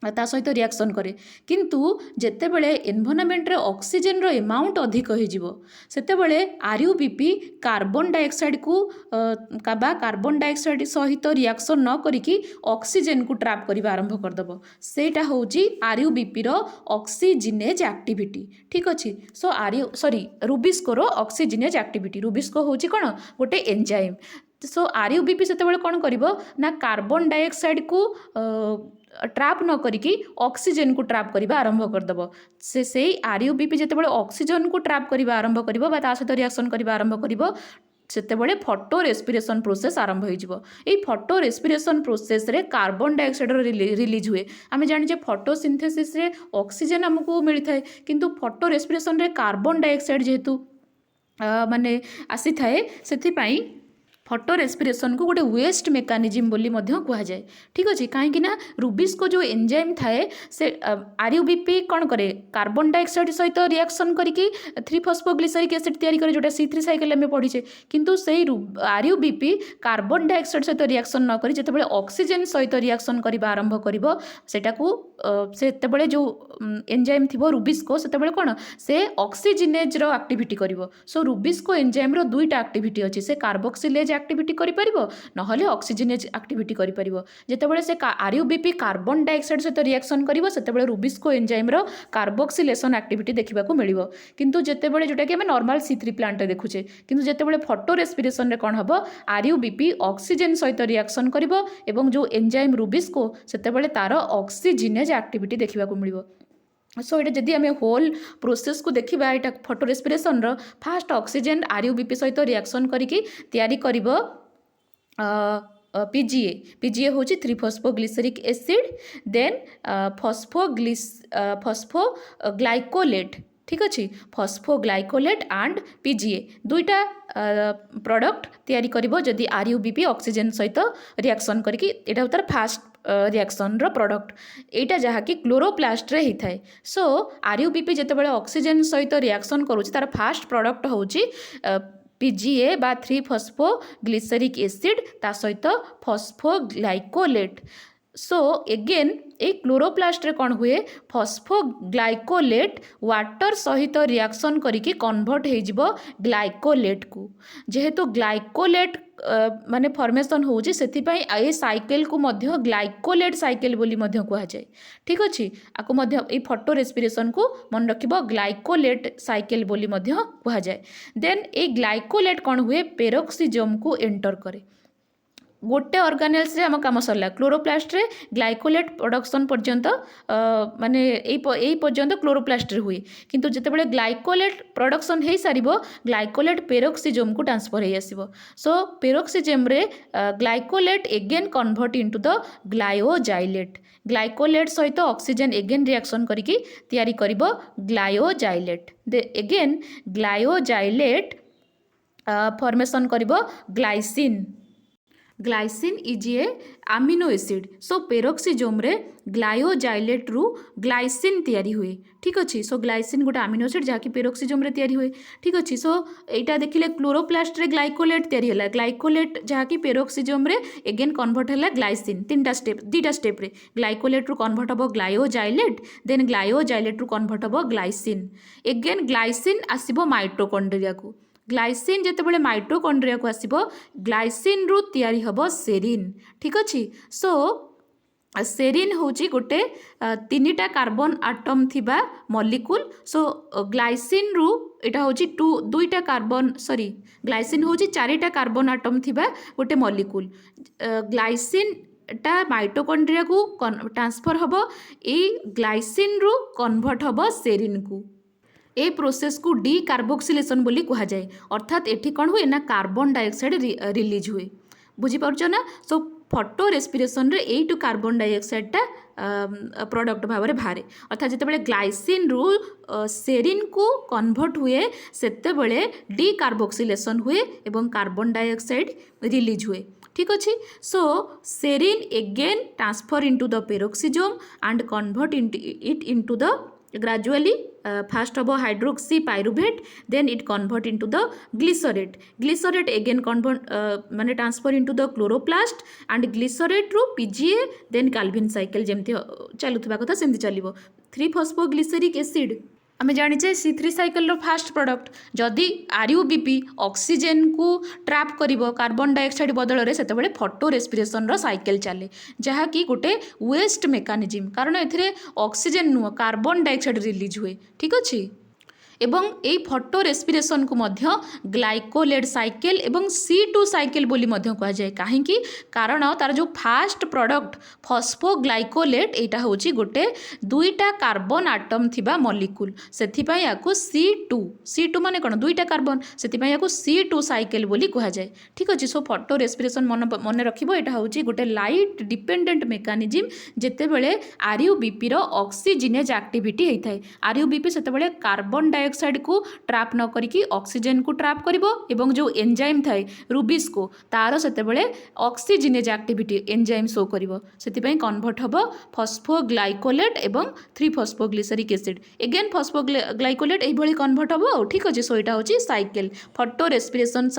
A: ता सहित रिएक्शन करे किंतु जेतेबेले एनवायरनमेंट रे ऑक्सीजन रो अमाउंट अधिक हो सेतेबेले RUBP कार्बन डाइऑक्साइड को कार्बन डाइऑक्साइड सहित रिएक्शन न करिकी ऑक्सीजन को ट्रैप करबा आरंभ करदबो सेटा होची RUBP रो ऑक्सीजिनेज एक्टिविटी ठीक अछि। सो रूबिस्को रो ऑक्सीजिनेज एक्टिविटी रूबिस्को होची कोन गोटे एंजाइम। सो RUBP सेतेबेले कोन करिवो ना कार्बन डाइऑक्साइड को ट्रैप न करिकी ऑक्सीजन को ट्रैप करबा आरंभ करदब से RUBP जेतेबेले ऑक्सीजन को ट्रैप करबा आरंभ करिवो बा ता सहित रिएक्शन करबा आरंभ करिवो सेतेबेले फोटो रेस्पिरेशन प्रोसेस आरंभ होइजिवो। ए फोटो रेस्पिरेशन प्रोसेस रे कार्बन डाइऑक्साइड रिलीज हुए। आमे जानिजे फोटोसिंथेसिस रे ऑक्सीजन हमको मिलता है किंतु फोटो रेस्पिरेशन रे कार्बन डाइऑक्साइड जेहेतु माने आसी थाए सेथि पई फटो रेस्पिरेशन को गोटे वेस्ट मेकानिजम बोली मध्य कहुए ठीक अच्छे कहीं रुबिस को जो एंजाइम थाए से आरयूबीपी कौन करे कार्बन डाइऑक्साइड सहित रिएक्शन करके 3-फॉस्फोग्लिसरिक एसिड तैयारी करे जोटा C3 साइकिल आम पढ़ीचे किंतु से आरयूबीपी कार्बन डाइऑक्साइड सहित रिएक्शन न करी जितेबाला ऑक्सीजन सहित रिएक्शन करबा आरंभ करिवो सेटाकू सेतेबाला जो एंजाइम थिबो रुबिस्को सेतेबाला कौन से ऑक्सीजनेज रो एक्टिविटी करिवो सो रुबिस्को एंजाइम रो दुईटा एक्टिविटी अछि से कार्बोक्सिलेज एक्टिविटी करि परिबो नहले ऑक्सीजनेज एक्टिविटी करि परिबो जेतेबाला से आरयूबीपी कार्बन डाइऑक्साइड सहित रिएक्शन करिवो सेतेबाला रुबिस्को एंजाइम रो कार्बोक्सिलेशन एक्टिविटी देखिबा को मिलिवो किंतु जेतेबाला जोटा कि हम नॉर्मल C3 प्लांट रे देखुचे किंतु जेतेबाला फटो रेस्पिरेशन रे कोन हबो आरयूबीपी ऑक्सीजन सहित रिएक्शन करिवो एवं जो एंजाइम रुबिस्को सेतेबाला तार ऑक्सीजनेज एक्टिविटी देखिबा को मिलिवो सो ये जदि आम होल प्रोसेस को देखा यहाँ फटो रेस्पिरेशन फास्ट ऑक्सीजन आरयूबीपी सहित रिएक्शन करके तैयारी करिवो पीजीए हूँ 3-फॉस्फोग्लिसरिक एसिड देन फॉस्फोग्लाइकोलेट ठीक अच्छे फॉस्फोग्लाइकोलेट एंड पीजीए दुईटा प्रोडक्ट तैयारी करिवो जदि आरयूबीपी ऑक्सीजन सहित रिएक्शन करके एटा तार फास्ट रिएक्शन रो प्रोडक्ट एटा जहाँ कि क्लोरोप्लास्ट रे ही थाए सो आरयूबीपी जेतेबेले ऑक्सीजन सहित रिएक्शन करूची तार फास्ट प्रोडक्ट होची पीजीए बा 3-फॉस्फोग्लिसरिक एसिड ता सहित फॉस्फोग्लाइकोलेट सो एगेन ए क्लोरोप्लास्ट रे कौन हुए फॉस्फोग्लाइकोलेट वाटर सहित रिएक्शन करके कन्वर्ट हो ग्लाइकोलेट को जेहेतु ग्लाइकोलेट माने फॉर्मेशन होउची सेथिपाई ए साइकिल को मध्य ग्लाइकोलेट साइकिल बोली मध्य कहा जाए ठीक अच्छे आपको मध्य ए फटो रेस्पिरेशन को मन रखिबो ग्लाइकोलेट साइकिल बोली मध्य कहा जाए देन ए ग्लाइकोलेट कौन हुए पेरोक्सिजम को एंटर करे गोटे ऑर्गेनेल्स रे आम काम सरला क्लोरोप्लास्ट रे ग्लाइकोलेट प्रोडक्शन पर्यंत माने एई पर्यंत क्लोरोप्लास्ट रे हुए किंतु जेतेबेले ग्लाइकोलेट प्रोडक्शन हे सारिबो ग्लाइकोलेट पेरोक्सिजम को ट्रांसफर हे आसीबो सो पेरोक्सिजम रे glycolate again convert into the glyoxylate glycolate सहित ऑक्सीजन एगेन रिएक्शन करके तैयारी करिबो ग्लायोजाइलेट एगेन ग्लायोजाइलेट फॉर्मेशन करिबो glycine is a amino acid so peroxisome रे ग्लायोजाइलेट रु ग्लाइसिन तैयारी हुए ठीक अच्छे सो ग्लाइसिन गोटे आमिनो एसिड जहाँकि पेरोक्सिजोम रे तैयारी हुए ठीक अच्छे सो यहाँ देखिले क्लोरोप्लास्ट रे ग्लाइकोलेट तैयारी है ग्लाइकोलेट जहाँकि पेरोक्सिजोम रे एगेन कन्वर्ट है ग्लाइसिन दुईटा स्टेप रे ग्लाइकोलेट रु कन्वर्ट हम ग्लायोजाइलेट देन ग्लायोजाइलेट रु कन्वर्ट हम ग्लाइसिन एगेन ग्लाइसिन आसीबो माइटोकॉन्ड्रिया को ग्लाइसिन जेतेबेले माइटोकॉन्ड्रिया को आसीबो ग्लाइसिन रु तैयारी हबो सेरिन ठीक अच्छे सो सेरिन होची गोटे 3टा कार्बन आटम थिबा मॉलिक्यूल सो ग्लाइसिन रु एटा होची 2टा कार्बन सॉरी ग्लाइसिन होची 4टा कार्बन आटम थिबा गोटे मॉलिक्यूल ग्लाइसिन टा माइटोकॉन्ड्रिया को ट्रांसफर हबो ए ग्लाइसिन रु कन्वर्ट हबो सेरिन को ए प्रोसेस को डी कार्बोक्सिलेशन बोली कहा जाए अर्थात एठी कौन हुए ना कार्बन डाइऑक्साइड रिलीज हुए बुझीपार ना सो फटो रेस्पिरेशन रे एटू कार्बन डाइऑक्साइडटा प्रोडक्ट भाव में बाहर अर्थात जितेबाला ग्लाइसिन रु सेरिन को कन्वर्ट हुए सेतेबेले डी कार्बोक्सिलेशन हुए एवं कार्बन डाइऑक्साइड रिलीज हुए ठीक अच्छे so serine again transfer into the peroxisome and convert it into the gradually first of hydroxy pyruvate then it convert into the glycerate again convert माने transfer into the chloroplast and glycerate ru PGA then Calvin cycle जेमती चलुवा कथा सेमती चलिबो 3-फॉस्फोग्लिसरिक acid आम जाचे C3 cycle रो fast product जदि RuBP oxygen को trap करिवो carbon dioxide बदल में सेतेबेले फटो रेस्पिरेशन रो साइकिल चले जहाँकि गोटे वेस्ट मेकानिजम कारण एथिरे ऑक्सीजन नुह कार्बन डाइऑक्साइड रिलीज हुए ठीक अच्छे एवं ए फटो रेस्पिरेशन को मध्य ग्लाइकोलेट साइकिल एवं C2 साइकिल बोली मध्य कहा जाए कहीं कारण तार जो फास्ट प्रोडक्ट फॉस्फोग्लाइकोलेट एटा होची गोटे 2टा कार्बन आटम थिबा मॉलिक्यूल सेथिपाई याकू C2 माने कोन 2टा कार्बन सेथिपाई याकू C2 साइकिल बोली कहा जाए ठीक अछि सो फटो रेस्पिरेशन मन रखिबो एटा होची गोटे लाइट डिपेंडेंट मेकानिजम जेतेबेले आरयूबीपी रो ऑक्सीजनेज एक्टिविटी हेइ थाए आरयूबीपी सेतेबेले कार्बन डाइऑक्साइड डाइऑक्साइड को ट्राप न करिकी ऑक्सीजन को ट्राप करिवो एवं जो एंजाइम थाए रूबिस को तार सेतेबेले ऑक्सीजनेज एक्टिविटी एंजाइम शो करिवो सेतिपई कन्वर्ट हबो फॉस्फोग्लाइकोलेट एवं 3-फॉस्फोग्लिसरिक एसिड एगेन फॉस्फोग्लाइकोलेट एई भली कन्वर्ट हबो ठीक अछि। सो एटा होची साइकिल फोटो रेस्पिरेशन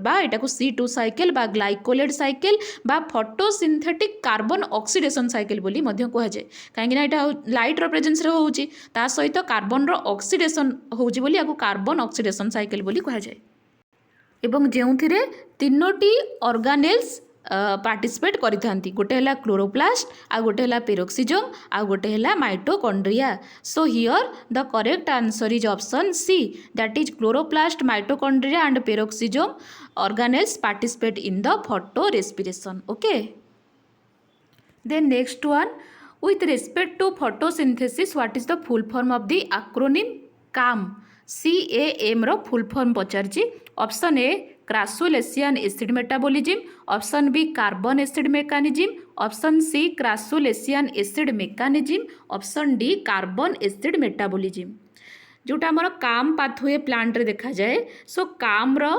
A: बा एटा को C2 साइकिल बा ग्लाइकोलेट साइकिल बा फोटोसिंथेटिक कार्बन ऑक्सीडेशन साइकिल बोली मध्य कह जाए कहीं ना लाइट प्रेजेंस रे होउची ता सहित कार्बन रो ऑक्सीडेशन होउची बोली आको कार्बन ऑक्सीडेशन साइकिल बोली कह जाए एवं जेउथिरे तीनोटी ऑर्गेनेल्स पार्टिसिपेट करिथांती गोटे हला क्लोरोप्लास्ट आ गोटे हला पेरोक्सिजोम आ गोटे हला mitochondria. So here the correct answer is option C that is chloroplast mitochondria and peroxisome organelles participate in the photorespiration. Okay, then next one, with respect to photosynthesis what is the full form of the acronym CAM? CAM रो full form पचारची option A crassulacean acid metabolism, option B carbon acid mechanism, option C crassulacean acid mechanism, option D carbon acid metabolism. जोटा आमर काम pathway plant रे देखा जाए सो काम रो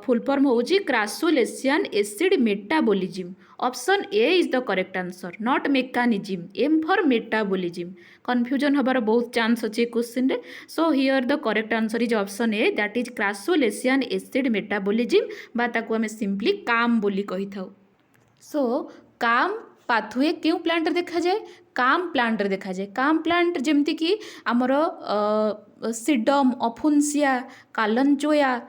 A: full form होउची crassulacean acid metabolism. Option A is the correct answer not mechanism, M for metabolism. Confusion हबार बहुत चांस अच्छे क्वेश्चन रे। So here the correct answer is option A that is crassulacean acid metabolism बा ताको हमें simply काम बोली कहि थाउ। सो काम पाथवे क्यों प्लांट देखा जाए? काम प्लांट देखा जाए। काम प्लांट जमती कि आमर सिडम, अफुनसिया, कालंचोया,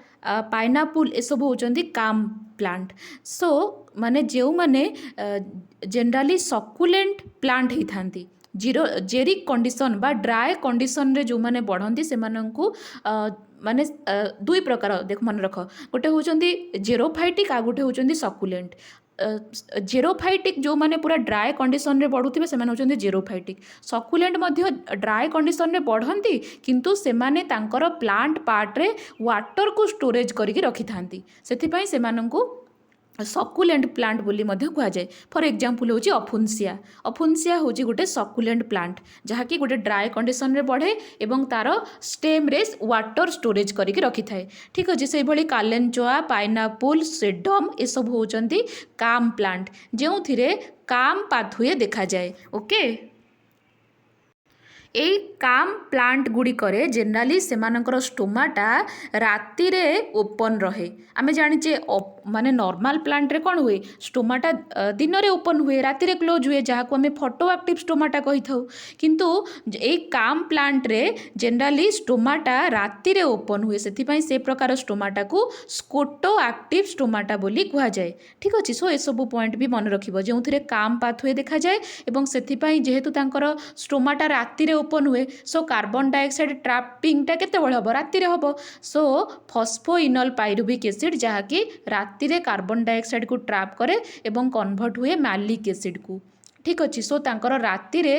A: पाइनापुल ए सब होचंदी काम प्लांट। सो माने जो माने जनरली सकुलेंट प्लांट ही थांती जेरिक कंडीशन बा ड्राए कंडीशन रे जो माने बढ़ंती से माननकु माने दुई प्रकार देख मन रख गोटे होचंदी जेरोफाइटिक आ गोटे होचंदी सकुलेंट। जेरोफाइटिक जो माने पूरा ड्राए कंडीशन रे बढ़ुथिबे से माने होचंदी जेरोफाइटिक। सकुलेंट मध्य ड्राए कंडीशन रे बढ़ंती किंतु से माने तांकर प्लांट पार्ट रे वाटर को स्टोरेज करिक रखि थांती सेथिपई से माननकु सकुलेंट प्लांट बोली मध्य कह जाए। फॉर एग्जांपल होची अफुनसिया। अफुनसिया होची गोटे सकुलेंट प्लांट जहाँकि गोटे ड्राए कंडीशन रे बढ़े एवं तार स्टेम रे वाटर स्टोरेज करिक रखि थाए। ठीक अछि। से भली कालेंचोआ, पाइनापुल, सेडम ए सब होचंती काम प्लांट जेउथिरे काम पाथवे देखा जाए। ओके, एई काम प्लांट गुड़िकरे जेनराली सेमानकर स्टोमाटा राति रे ओपन रहे। आमे जानिचे माने नॉर्मल प्लांट रे कोन हुए स्टोमाटा दिन रे ओपन हुए राति रे क्लोज हुए जहाँ को आमे फोटो एक्टिव स्टोमाटा कहि थाउ। किंतु एई काम प्लांट रे जेनराली स्टोमाटा राति रे ओपन हुए सेथिपई से प्रकार स्टोमाटा को स्कोटो एक्टिव स्टोमाटा बोली कहा जाए। ठीक अछि। सो ए सब पॉइंट भी मन रखिबो जेउथिरे काम पाथवे देखा जाए एवं सेथिपई जेहेतु तांकर स्टोमाटा राति रे ओपन हुए सो कार्बन डाइऑक्साइड ट्रापिंगटा केते बळ हबो राति रे हबो। सो फॉस्फोइनल पाइरुविक एसिड जहाँकि राति रे कार्बन डाइऑक्साइड को ट्राप करे एवं कन्वर्ट हुए मैलिक एसिड को। ठीक अछि। सो तांकर राति रे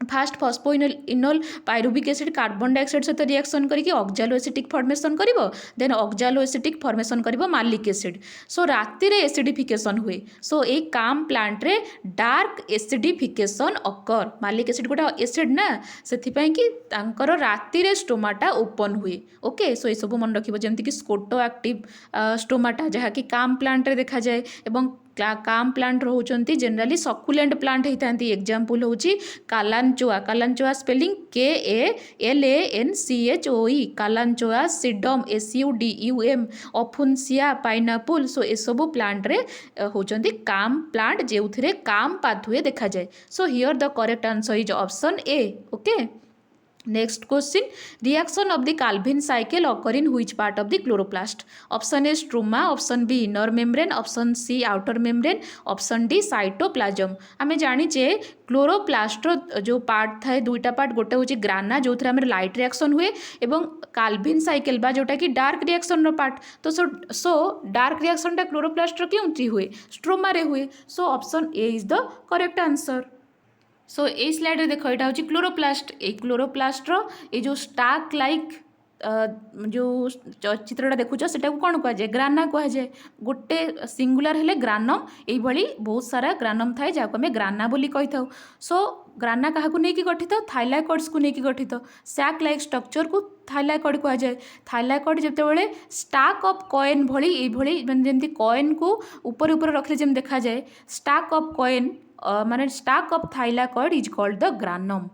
A: first phosphoenolpyruvic acid carbon dioxide सहित रिएक्शन करके ऑक्जालो एसिटिक फॉर्मेशन करिवो देन ऑक्जालो एसिटिक फॉर्मेशन करिवो मैलिक एसिड। सो राति रे एसिडिफिकेशन हुए। सो ए काम प्लांट रे डार्क एसिडिफिकेशन अकर मैलिक एसिड गोटा एसिड ना सेथिपई कि तांकर राति रे स्टोमाटा ओपन हुए। ओके, सो ए सब मन रखिबो जेमति कि स्कोटो एक्टिव स्टोमाटा जहाँ कि काम प्लांट रे देखा जाए एवं काम प्लांट रोचंती जेनराली सकुलेंट प्लांट होती। एग्जांपल होची कालांचोआ। कालांचोआ स्पेलिंग KALANCHOE कालांचोआ, सिडम SUDUM, अफुनसिया, पाइनापुल। सो ए सब प्लांट रे होचंती काम प्लांट जेउथिरे काम पाथवे देखा जाए। So here the correct answer is option A. Okay, next question, reaction of the Calvin cycle occur in which part of the chloroplast? Option A stroma, option B inner membrane, option C outer membrane, option D cytoplasm। आमे जानिचे chloroplast जो part थाए दुईटा part गोटे होची ग्राना जो थरे हमर light reaction हुए एवं काल्विन साइकिल बा जोटा कि डार्क रिएक्शन रो पार्ट। तो सो डार्क रिएक्शन टा क्लोरोप्लास्ट रो केउंती हुए स्ट्रोमा रे हुए। So option A is the correct answer. So ये स्लाइड रे देखो यहाँ हूँ क्लोरोप्लास्ट। ए क्लोरोप्लास्ट रो ये जो स्टाक लाइक जो चित्रटा देखुच सेटा को कौन कह जाए ग्राना कह जाए। गोटे सिंगुलर हेले ग्रानम यही बहुत सारा ग्रानम थाए जहाँ आम ग्राना बोली कही था। सो ग्राना क्या नहीं गठित, थाइलाकॉइड्स को लेकिन गठित। सैक लाइक स्ट्रक्चर को थाइलाकॉइड कह जाए। थाइलाकॉइड जितेबाला स्टाक ऑफ कॉइन भली जमी कॉइन को ऊपर ऊपर रखले जमी देखा जाए, स्टाक ऑफ कॉइन माने stack of thylakoid is called the granum.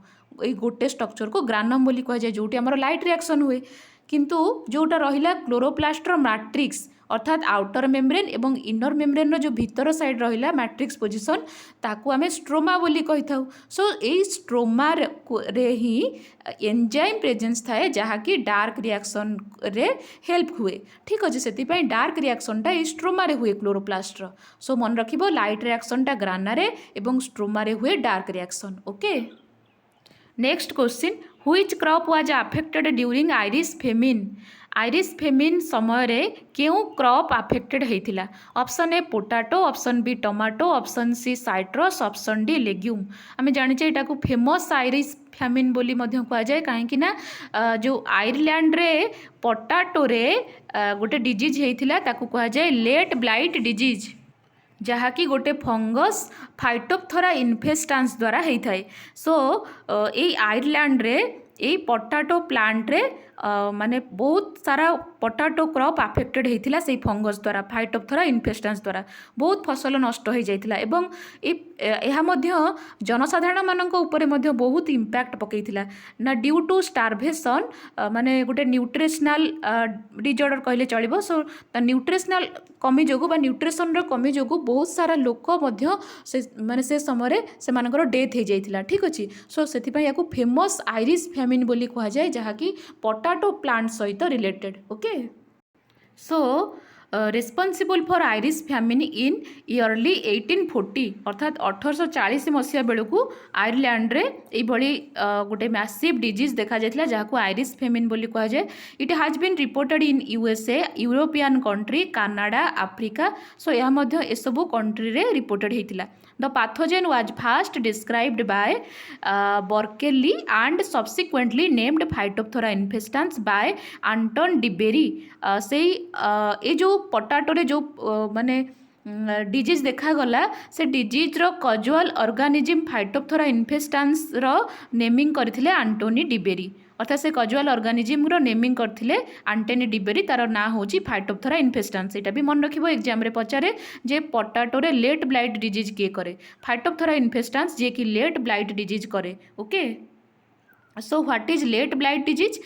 A: ये गोटे स्ट्रक्चर को ग्रानम बोली कह जाए, जोटी आमर लाइट रिएक्शन हुए। किंतु जोटा रहिला क्लोरोप्लास्टर मैट्रिक्स अर्थात आउटर मेम्ब्रेन एवं इनर मेम्ब्रेन जो भीतर साइड रहिला मैट्रिक्स पोजिशन ताकू आमे स्ट्रोमा बोली कही थाउ। सो ए स्ट्रोमा रे ही एंजाइम प्रेजेंस थाए जहाँकि डार्क रिएक्शन रे हेल्प हुए। ठीक अच्छे से डार्क रिएक्शन टा स्ट्रोमा रे हुए क्लोरोप्लास्टर। सो मन रखिबो लाइट रिएक्शन टा ग्राना रे एवं स्ट्रोमा रे हुए dark reaction. Okay, next question, which crop was affected during Irish famine. Irish famine समय रे क्यों क्रॉप अफेक्टेड होता? Option A potato, option B tomato, option C citrus, option D legume. आम जाने यहाँ को फेमस आइरिश फेमिन बोली कह जाए कहीं जो आयरलैंड रे पोटाटो रे गोटे डिजीज होता ताकू कह जाए लेट ब्लाइट डिजीज, जहाँकि गोटे फंगस फाइटोप्थोरा इन्फेस्टान्स द्वारा होता है। सो ये आयरलैंड रे ये पोटाटो प्लांट रे माने बहुत सारा पोटाटो क्रॉप अफेक्टेड होता से फंगस द्वारा फाइटोप्थोरा इन्फेस्टान्स द्वारा बहुत फसल नष्ट हो जाता एवं यह जनसाधारण मानक उपरे बहुत इम्पैक्ट पकईला ना ड्यू टू स्टार्भेसन माने गोटे न्यूट्रिशनल डिजॉर्डर कहले चलिबो। सो न्यूट्रिशनल कमी जोगु बा न्यूट्रिशन रो कमी जोगु बहुत सारा लोक से माने से समय से मानकर डेथ हो जाइथिला। ठीक अछि। सो सेथिपई याकू फेमस आइरिश फेमिन बोली कह जाए जहाँकि पोटाटो प्लांट सहित related. Okay, so responsible for Irish famine in yearly 1840 अर्थात 1840 मसीहा बेलू आयरलैंड रे यही गोटे मैसिव डिजीज देखा जाता जहाँ आइरिश फेमिन बोली कह जाए। It has been reported in USA, European country, Canada, Africa. So यह एसबू कंट्री रे रिपोर्टेड होता। The pathogen was first described by Berkeley and subsequently named Phytophthora infestans by Anton de Bary. से ये जो पोटाटो रे जो माने डिजीज देखागला से डिजीज रो कजुअल ऑर्गेनिज्म फाइटोप्थोरा इन्फेस्टान्स रो नेमिंग करथिले आंटोनी डिबेरी। अर्थात से कजुअल ऑर्गेनिज्म रो नेमिंग करथिले आंटोनी डिबेरी। तार ना होची फाइटोप्थोरा इन्फेस्टान्स। एटा भी मन रखिबो एग्जाम रे पचारे जे पोटाटो रे लेट ब्लाइट डिजीज किए करे, फाइटोप्थोरा इन्फेस्टान्स जे कि लेट ब्लाइट डिजीज करे। Okay, so what is late blight disease?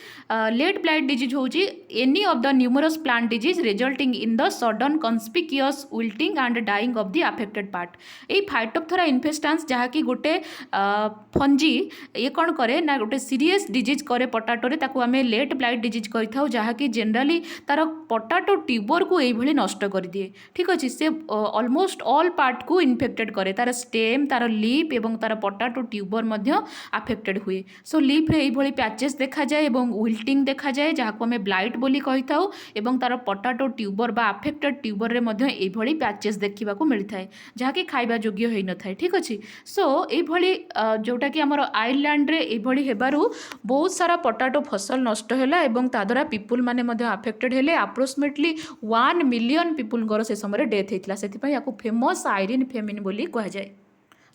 A: Late blight disease होची any of the numerous plant disease resulting in the sudden conspicuous wilting and dying of the affected part. ये Phytophthora infestans जहाँकि गोटे fungi ये कौन करे ना गोटे serious disease करे पोटाटो रे, ताकू आमे लेट ब्लाइट डिजीज कहि थाउ जहाँकि जनरली तार पोटाटो ट्यूबर को यही नष्ट कर दिए। ठीक अच्छे, से ऑलमोस्ट ऑल पार्ट को इन्फेक्टेड करे, तार स्टेम, तार लीफ एवं तार पोटाटो ट्यूबर मध्य अफेक्टेड हुए। सो लीफ रे यही पैचेस देखा जाए और विल्टिंग देखा जाए जहाँ को आम ब्लाइट बोली कही थाउ एवं तार पोटाटो ट्यूबर बा अफेक्टेड ट्यूबर रे मध्य यही पैचेस देखा मिलता है जहाँकि खाइबा योग्य होई न थाए। ठीक अच्छे, सो यही जोटा कि आमर आयरलैंड रे यही हेबारु बहुत सारा पोटाटो फसल नष्ट हैला एवं ता द्वारा पीपुल माने मध्य अफेक्टेड हेले। अप्रोक्सीमेटली 1 मिलियन पीपुल से समय डेथ होता। से फेमस आयरिन फेमिन बोली कह जाए।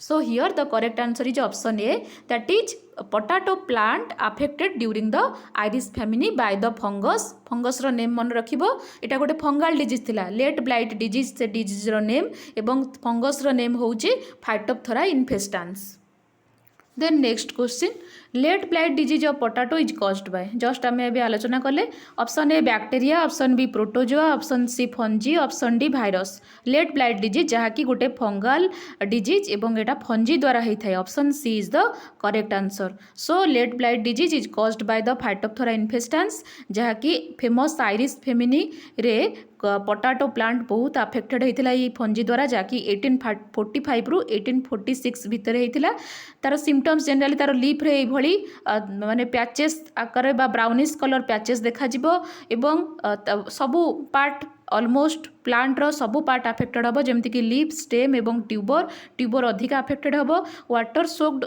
A: So here the correct answer is option A, that is potato plant affected during the Irish famine by the fungus. Fungus रो नेम मन रखिबो, एटा गोटे फंगाल डिजीज थिला, लेट ब्लाइट डिजीज से डिजीज रो नेम एवं फंगस रो नेम होउची Phytophthora infestans. Then next question, late blight disease of potato is caused by. Just आम ए आलोचना कले option A bacteria, option B protozoa, option C fungi, option D virus. Late blight disease जहाँकि गोटे fungal disease एवं एटा fungi द्वारा होता है। Option C is the correct answer. So late blight disease is caused by the Phytophthora infestans जहाँकि famous Irish फेमिनी रे potato plant बहुत affected होता है फंजी द्वारा जहाँकि 1845 रु 1846 भितर होता। तार सिम्पटम्स जनरली तार लीफ रे यही माने पैचेस आकार बा ब्राउनिश कलर पैचेस देखा एवं सबू पार्ट ऑलमोस्ट प्लांटर सब पार्ट अफेक्टेड हम जमीक लीफ स्टेम एवं ट्यूबर ट्यूबर अधिक अफेक्टेड हम वाटर सोक्ड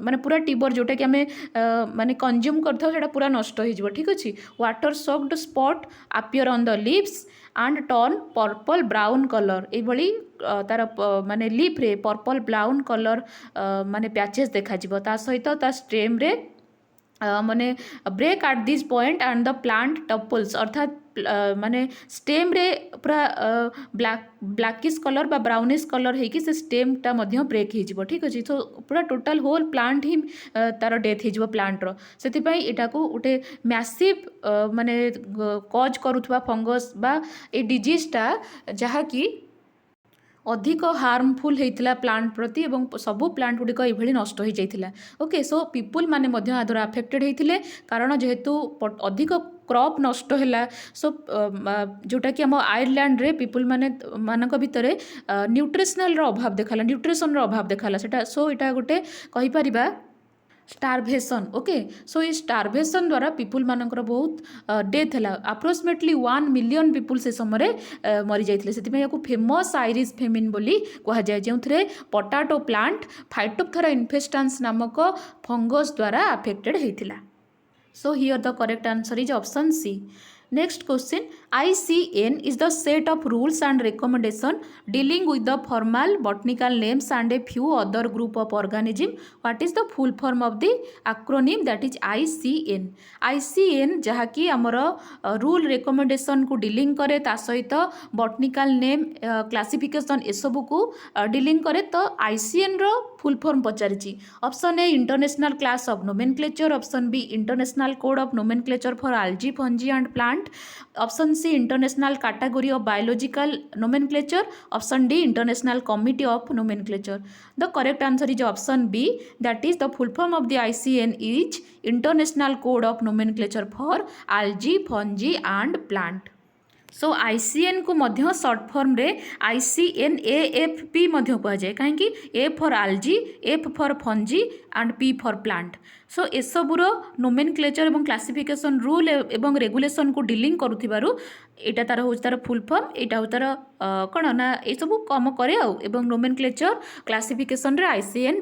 A: माने पूरा ट्यूबर जोटा कि आम माने कंज्यूम करता पूरा नष्ट हो ठीक अच्छे water soaked spot appear on the leaves and turn purple brown colour ये तार माने लीफ रे पर्पल ब्राउन कलर माने पैचेस देखा ता सहित ता स्टेम रे माने break at this point and the plant topples अर्थात माने स्टेम रे पूरा ब्लैकिश कलर बा ब्राउनिश कलर होगी से स्टेमटा ब्रेक हो ठीक अच्छे तो पूरा टोटल होल प्लांट ही तार डेथ हो प्लांटर से यहाँ को गोटे मैसिव माने कज करुवा फंगस बा ए डिजीजटा जहाँकि अधिक हार्मफुल होता प्लांट प्रति एवं सबू प्लांट गुड़िक ये नष्ट हो जाता ओके सो पीपुल माने द्वारा अफेक्टेड होते कारण जेहेतु अधिक क्रॉप नष्ट है सो जोटा कि आम आयरलैंड रे पीपुल माने मानक भितर न्यूट्रिशनल अभाव देखाला न्यूट्रिशन अभाव देखाला सेटा सो यहाँ गोटे कहीपर स्टारभेसन ओके सो ये स्टारभेसन द्वारा पीपुल मानकर बहुत डेथ है अप्रोक्सीमेटली 1 मिलियन पीपुल से समय मरी जाते से फेमस आयरिश फेमिन बोली कहुए जो पोटाटो प्लांट फाइटोप्थेरा इन्फेस्टान्स नामक फंगस द्वारा अफेक्टेड होता so here the correct answer is option C Next question, ICN is the set of rules and recommendation dealing with the formal botanical names and a few other group of organism. What is the full form of the acronym that is ICN? ICN जहाँ कि आमर rule recommendation को dealing करे ता सहित botanical name classification एसबू को dealing करे तो ICN रो फुल फॉर्म पचारिछि option A international class of nomenclature option B international code of nomenclature for algae fungi and plant option C international category of biological nomenclature option D international committee of nomenclature the correct answer is option B that is the full form of the ICN is international code of nomenclature for algae fungi and plant so ICN को मध्य short form रे ICNAFP मध्य कहुए कहीं A for algae F for fungi and P for plant so एसबूर nomenclature और classification rule एवं regulation को dealing करुथिबारु एटा तार हूँ तार फुल फॉर्म एटा हूँ तार कौन ना ये सब कम करे आउ नोमेनक्लेचर क्लासिफिकेशन रे ICN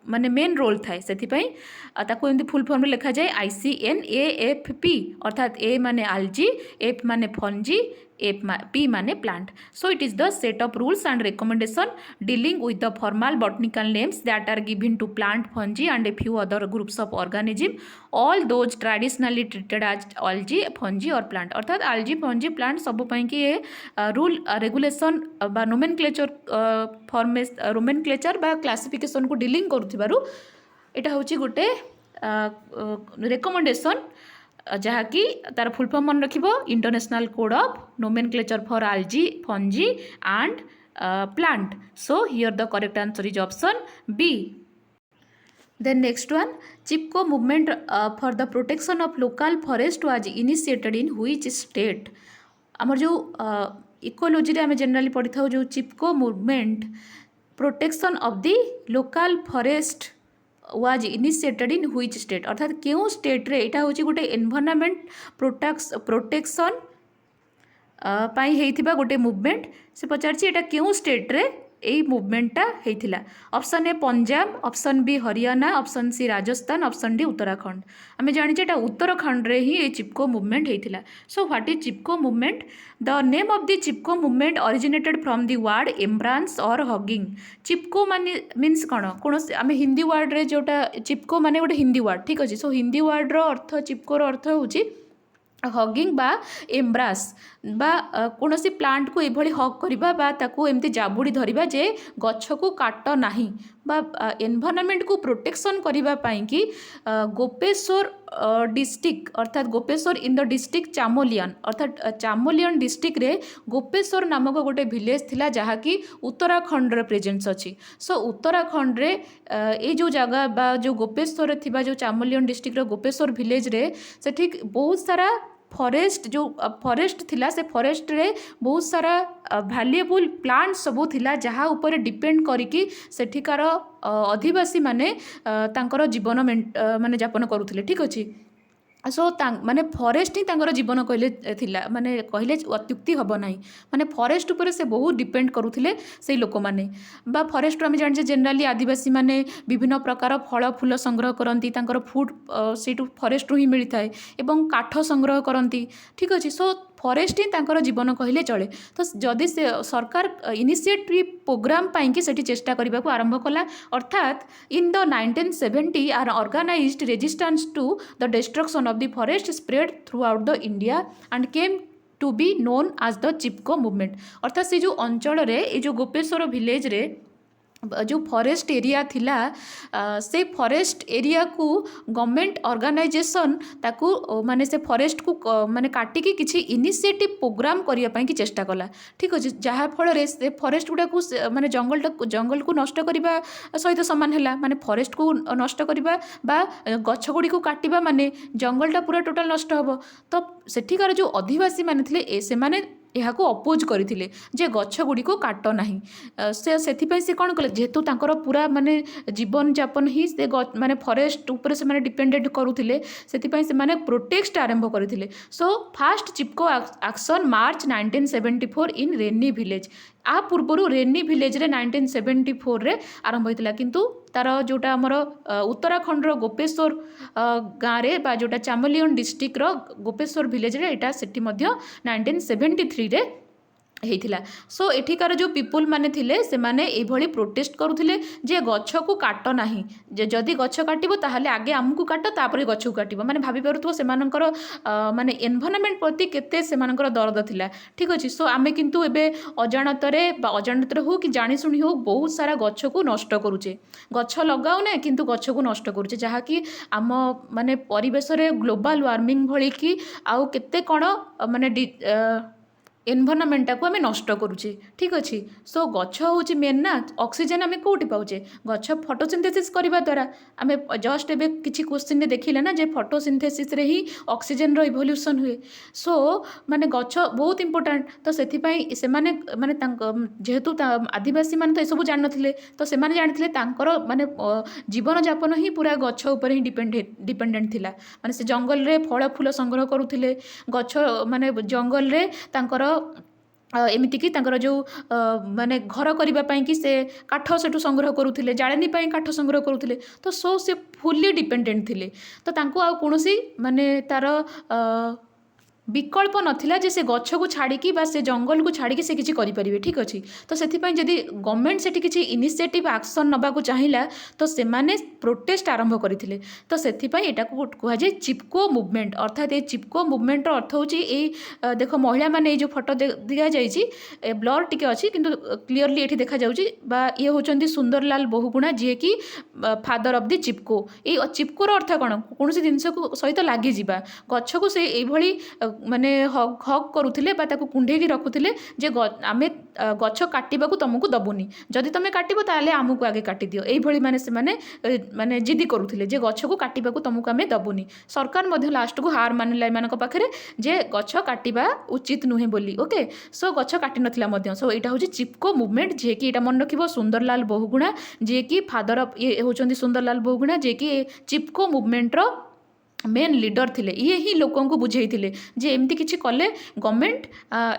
A: माने मेन रोल थाए से एमती फुल फॉर्म रे लिखा जाए ICNAFP अर्थात A माने algae F माने fungi P माने plant so it is the set of rules and recommendation dealing with the formal botanical names that are given to plant fungi and a few other groups of organism all those traditionally treated as algae fungi or plant अर्थात algae fungi plant सब पाई कि ये rule regulation बा nomenclature फॉर्मे nomenclature बा classification को dealing करुथिबारु एटा होची गोटे रेकमेंडेशन जहाँकि तार फुल फॉर्म मन रखिबो international code of nomenclature for algae fungi and plant so here the correct answer is option B. Then next one, Chipko movement for the protection of local forest was initiated in which state? आमर जो ecology रे आम generally पढ़ी था जो Chipko movement protection of the local forest was initiated in which state अर्थात क्यों state रे एटा होची गोटे एनवायरनमेंट प्रोटेक्शन पाई हेइथिबा गोटे मूवमेंट से पचारछि एटा क्यों स्टेट रे यही मुवमेंटा होता option A Punjab option B Haryana option C Rajasthan option D Uttarakhand आम जाने उत्तराखंड रे ही ये चिपको मुवमेंट होता so what is Chipko movement the name of the Chipko movement originated from the word embrace or hugging चिपको माने मीन्स कौन कौन आम हिंदी वर्ड रे जोटा चिपको माने गोटे हिंदी वर्ड ठीक अच्छे सो हिंदी वर्ड रो अर्थ चिपकोर अर्थ होची हगिंग बा एम्ब्रास बा कौन सी प्लांट को ये हग करवा बा ताकू एमती जाबुड़ी धरिबा जे गछ को काट नाही बा एनवायरनमेंट को प्रोटेक्शन करबा पाई कि गोपेश्वर डिस्ट्रिक्ट अर्थात गोपेश्वर इन द डिस्ट्रिक्ट चामोलियन अर्थात चामोलियन डिस्ट्रिक्ट रे गोपेश्वर नामक गोटे विलेज थिला जहाँ कि उत्तराखंड रे प्रेजेंस अच्छी सो उत्तराखंड रे ये जो जगह बा जो गोपेश्वर थिबा जो चामोलियन डिस्ट्रिक्ट रो गोपेश्वर विलेज रे से ठीक बहुत सारा फॉरेस्ट जो फॉरेस्ट थिला से फॉरेस्ट रे बहुत सारा वैल्यूएबल प्लांट सबू थिला जहाँ ऊपर डिपेंड करिकी सेठिकार आदिवासी माने तांकर जीवन माने यापन करुथिले ठीक अछि सो माने फरेस्ट ही तांकर जीवन कहले थिला माने कहले अत्युक्ति हम ना माने फरेस्ट उपर से बहुत डिपेंड करुले से लोक मैंने बा फरेस्ट आम जाने जेनराली आदिवासी माने विभिन्न प्रकार फल फूल संग्रह करती फुड से फरेस्ट ही मिलता है एवं काठ संग्रह करती ठीक अच्छे सो फरेस्ट ही तांकर जीवन कहले चले तो जदि से सरकार इनिशिएटिव प्रोग्राम पाई सेठी चेष्टा करने को आरंभ कला अर्थात in the 1970 are organised resistance to the destruction of the forest spread throughout the India and came to be known as the Chipko movement अर्थात से जो अंचल रे ये जो गोपेश्वर विलेज रे जो फॉरेस्ट एरिया थिला से फॉरेस्ट एरिया को गवर्नमेंट ऑर्गेनाइजेशन ताकू माने से फॉरेस्ट को माने काटिकी किसी इनिशिएटिव प्रोग्राम करने पाई की चेष्टा कला ठीक अच्छे जहाँ फल से फॉरेस्ट गुड़ा को माने जंगल को नष्ट करने सहित सामान है माने फॉरेस्ट को नष्ट करने बा गछ गुड़ी को काटिबा माने जंगलटा पूरा टोटल नष्ट हम तो सेठिकार जो अधिवासी माने थिले से माने यहाँ को अपोज करते जे गछ गुड़ी को काट ना से कौन कले जेहेतु तांकर पूरा माने जीवन जापन ही से माने फॉरेस्ट ऊपर से माने डिपेंडेंट करुले से माने प्रोटेक्ट आरंभ करते सो फास्ट चिपको एक्शन मार्च 1974 इन रेनी विलेज आ पूर्वर रेनी विलेज रे 1974 रे आरंभ होता किंतु तार जोटा आमर उत्तराखंड गोपेश्वर गाँव रे बा जोटा चामलियन डिस्ट्रिक्ट रो गोपेश्वर विलेज रे एटा सेठी मध्य 1973 रे होता सो एठिकार जो पीपुल माने थिले से माने एभली प्रोटेस्ट करुथिले जे गछ को काट नाही जे जदि गछ काटिबो ताहले आगे आमको काट तापर गछ को काटिबो माने भाबी परथो से मानकर माने एनवायरनमेंट प्रति केते से मानकर दर्द थिला ठीक अछि सो आमे किंतु एबे अजाणतरे बा अजाणतरे हो कि जानि सुनि हो बहुत सारा गछ को नष्ट करूचे गछ लगाउ ने किंतु गछ को नष्ट करूचे जहा कि आम माने परिवेश रे ग्लोबल वार्मिंग भली कि आउ केते कोन माने एनवायरनमेंट को आम नष्ट करुचे ठीक अच्छे सो गछ हूँ मेन ना ऑक्सीजन आम कौटी पाचे गछ फोटोसिंथेसिस करने द्वारा आम जस्ट एबे किसी क्वेश्चन देखिले ना जे फोटोसिंथेसिस रे ही ऑक्सीजन रो इवोल्यूशन हुए सो माने गछ बहुत इंपोर्टेंट तो से माने जेहेतु आदिवासी माने तो सब जान नथिले तो से माने जानिथिले तांकर माने जीवन जापन ही पूरा गछ ऊपर ही डिपेंडेंट थिला माने से जंगल रे फल फूल संग्रह करुथिले गछ माने जंगल रे तांकर एमतीक जो माने घर करने कि से काठ से संग्रह करुले जाड़ेनी काठ संग्रह करुले तो सो से फुल्ली डिपेंडेंट थिले तो तांको आ कोनोसी माने तार विकल्प नथिला जे से गछ को छाड़ी बा से जंगल को छाड़ी से किसी करें ठीक अच्छे तो से जदि गवर्नमेंट से किसी इनिशिएटिव एक्शन नबा को चाहिला तो से माने प्रोटेस्ट आरंभ करथिले तो से एटा को कह जाए चिपको मूवमेंट अर्थात ये चिपको मूवमेंट अर्थ होची देख महिला माने जो फोटो दिया जाइए ब्लर टिके अच्छी किंतु क्लीयरली ये देखा जाउची बा ये होचंदी सुंदरलाल बहुगुणा जी कि फादर ऑफ द चिपको ये चिपकोर अर्थ कौन कौन जिनस को सहित लगी जा गछ को से यही माने हक करुले कुंडेगी रखुले जे आम गछ काटा तुमको दबुनी जदि तुम काटब ताले आमको आगे काटी दियो यही माने से माने जिद्दी करुले जे गछ को काटा तुमको आम दबुनी सरकार लास्ट को हार मानिला एम पाखे जे गछ काटा उचित नुहे बोली ओके सो गछ काटी नथिला सो यहाँ हूँ चिपको मूवमेंट जी कि यहाँ मन रखिबो सुंदरलाल बहुगुणा जी कि फादर ऑफ ये होचंदी सुंदरलाल बहुगुणा जी कि चिपको मूवमेंट रो मेन लीडर थिले ये ही लोकों को बुझे जे एमती किछि कले गवर्नमेंट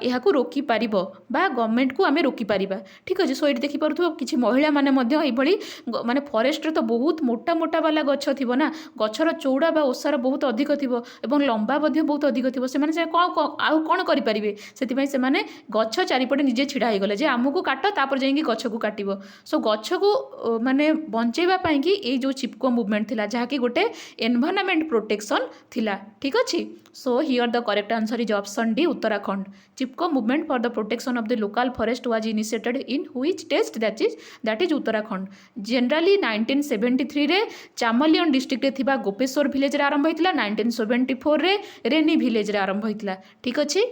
A: यहाँ को रोकी पारिबो बा गवर्नमेंट को आमे रोकी पारिबा ठीक अच्छे सो ये देखि परथु किछि महिला माने मध्य एई भली माने फॉरेस्ट रे तो बहुत मोटा मोटा वाला गछ थिबो ना गछर चौड़ा बा ओसार बहुत अधिक थिबो एवं लंबा मध्य बहुत अधिक थिबो से माने कोन करि परिबे सेति पई से माने गछ चारिपटे निजे छिड़ा हे गले जे आमको काट तापर जाईकी गछ को काटिबो सो गछ को माने बंचेबा पई कि ए जो चिपको मूवमेंट थिला जहा कि गोटे एनवायरनमेंट प्रोटेक्शन थिला ठीक अच्छे so here the correct answer is option D Uttarakhand Chipko movement for the protection of the local forest was initiated in which state that is Uttarakhand generally 1973 रे चामलियन डिस्ट्रिक्ट रे थिबा गोपेश्वर विलेज रे आरंभ होइतिला 1974 रे रेनी विलेज रे आरंभ होइतिला ठीक अच्छे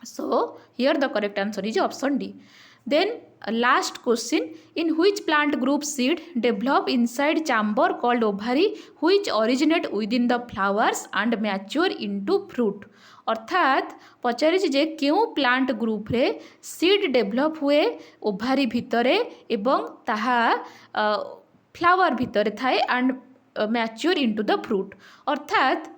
A: so here the correct answer is option D then last question in which plant group seed develop inside chamber called ovary which originate within the flowers and mature into fruit अर्थात पचारि जे क्यों plant group रे seed develop हुए ovary भितरे एवं ताहा flower भितरे थाए and mature into the fruit अर्थात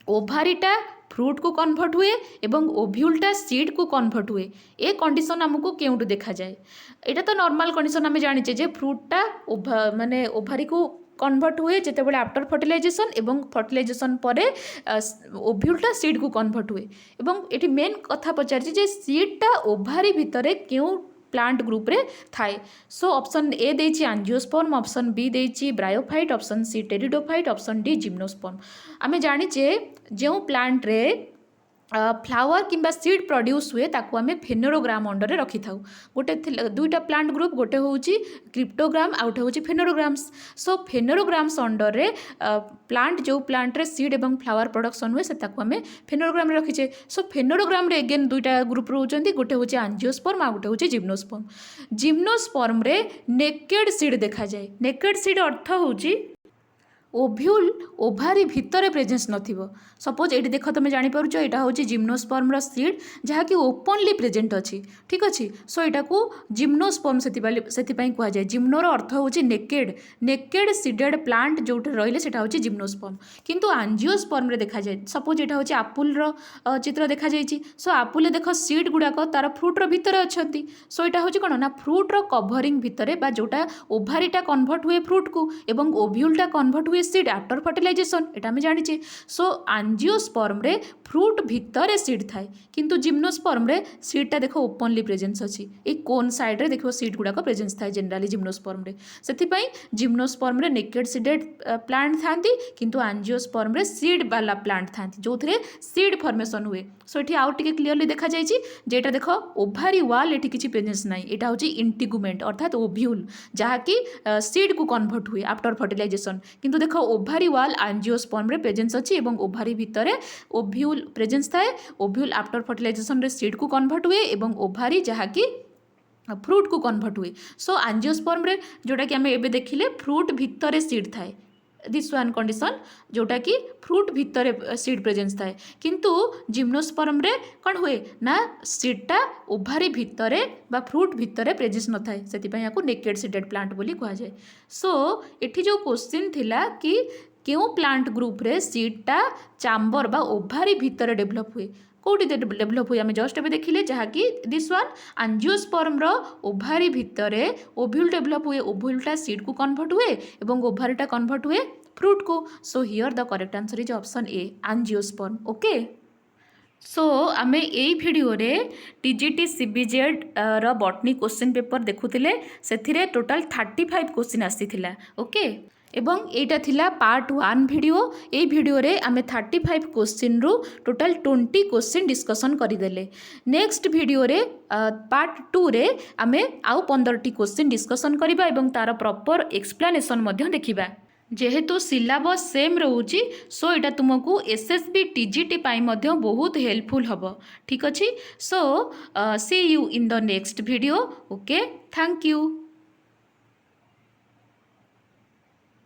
A: ओभारीटा फ्रूट को कन्वर्ट हुए एवं ओव्यूलटा सीड को कन्वर्ट हुए ए कंडीशन आमको केउंटू देखा जाए एटा तो नॉर्मल कंडीशन आम जानिचे जे फ्रूटटा माने ओभारी को कन्वर्ट हुए जिते आफ्टर फर्टिलाइजेशन एवं फर्टिलाइजेशन पर ओव्यूलटा सीड को कन्वर्ट हुए एवं ये मेन कथा पचार जे सीडटा ओभारी भितर क्यों प्लांट ग्रुप रे थाए सो ऑप्शन ए देछि एंजियोस्पर्म ऑप्शन बी देछि bryophyte option C pteridophyte option D gymnosperm आमे जानिचे जो प्लांट रे फ्लावर किंबा सीड प्रोड्यूस हुए ताकू आमे फेनोरोग्राम अंडर रखी थाउ गोटे दुईटा प्लांट ग्रुप गोटे होउची क्रिप्टोग्राम आउटे होउची फेनोरोग्राम्स सो फेनोरोग्राम्स अंडर रे प्लांट जो प्लांट रे सीड एवं फ्लावर प्रोडक्शन हुए से ताकू आमे फेनोरोग्राम रे रखीचे सो फेनोरोग्राम रे अगेन दुईटा ग्रुप रहउचंती गोटे होउची एंजियोस्पर्म आ गोटे होउची जिम्नोस्पर्म रे नेकेड सीड देखा जाए नेकेड सीड अर्थ होउची ओव्यूल ओभारी भितर प्रेजेन्स नथिबो सपोज ये देख तुम जापर यहाँ हूँ जिम्नोस्पर्म सीड जहाँकि ओपनली प्रेजेंट अच्छी ठीक अच्छे सो यहाँ को जिम्नोस्पर्म से कहुए जिम्नोर अर्थ हूँ नेकेड नेकेड सीडेड प्लांट जो रही है हूँ जिम्नोस्पर्म किंतु एंजियोस्पर्म देखा जाए सपोज यहाँ हूँ आपुलर चित्र देखा जाइए सो आपुले देख सीड गुड़ाक तार फ्रुट्र भितर अच्छा सो यहाँ हूँ कौन ना फ्रुट्र कभरिंग भितर जोटा ओभारीटा कन्वर्ट हुए फ्रुट को एवं ओव्यूलटा कन्वर्ट हुए सीड आफ्टर फर्टिलाइजेशन एटा हमें जानिचे सो एंजियोस्पर्म रे फ्रूट भितर सीड थाए किंतु जिम्नोस्पर्म रे सीडटा देखो ओपनली प्रेजेंस अच्छी ए कोन साइड रे देखो सीड गुड़ाक प्रेजेंस थाए जनरली जिम्नोस्पर्म रे सेथिपाई जिम्नोस्पर्म रे नेकेड सीडेड प्लांट थांती किंतु एंजियोस्पर्म रे सीड वाला प्लांट थांती जो थे सीड फॉर्मेशन हुए सो ये आउ टिके क्लियरली देखा जाइए जेटा देखो ओभारी वाल एठी किछि प्रेजेंस नाही एटा होची इंटिगुमेंट अर्थात ओव्यूल जहाँकि सीड को कन्वर्ट हुए आफ्टर फर्टिलाइजेशन किंतु देखो ओभारी वाल एंजियोस्पर्म रे प्रेजेंस अच्छी एवं ओभारी भितर ओव्यूल प्रेजेंस थाए ओव्यूल आफ्टर फर्टिलाइजेशन रे सीड को कन्वर्ट हुए एवं ओभारी जहाँकि फ्रूट को कन्वर्ट हुए सो एंजियोस्पर्म रे जोटा कि आमे एबे देखिले फ्रूट भितर सीड थाए दिस वन कंडीशन जोटा कि फ्रूट भितर सीड प्रेजेंस थाए किंतु जिम्नोस्पर्म रे कौन हुए ना सीडटा ओभारी भितर बा फ्रूट भितर प्रेजेंस न थाए सेतिपई याको नेकेड सीडेड प्लांट बोली कहा जाए सो एठी जो क्वेश्चन थिला कि क्यों प्लांट ग्रुप रे सीडटा चैम्बर बा ओभारी भितर डेवलप हुए कौटी डेवलप हुए आम जस्ट एवं देखिले जहाँकि दिस वन एंजियोस्पर्म ओभारी भितर ओव्यूल डेवलप हुए ओव्यूलटा सीड को कन्वर्ट हुए एवं ओभारीटा कन्वर्ट हुए फ्रूट को so here the correct answer is option A angiosperm okay so आमे एई भिडियो रे TGT-CBZ रो बॉटनी क्वेश्चन पेपर देखुथिले सेथिरे टोटल 35 क्वेश्चन आसीथिला ओके एवं एटा थिला पार्ट 1 वीडियो ए वीडियो रे आमे 35 क्वेश्चन रु टोटल 20 क्वेश्चन डिस्कशन करिदेले नेक्स्ट वीडियो रे पार्ट 2 रे आमे आउ 15 क्वेश्चन डिस्कशन करिबा एवं तार प्रॉपर एक्सप्लेनेशन मध्य देखिबा जेहेतु सिलेबस सेम रोची सो इटा तुमको SSB TGT पाई मध्य बहुत हेल्पफुल हबो ठीक अछि so see you in the next video okay thank you.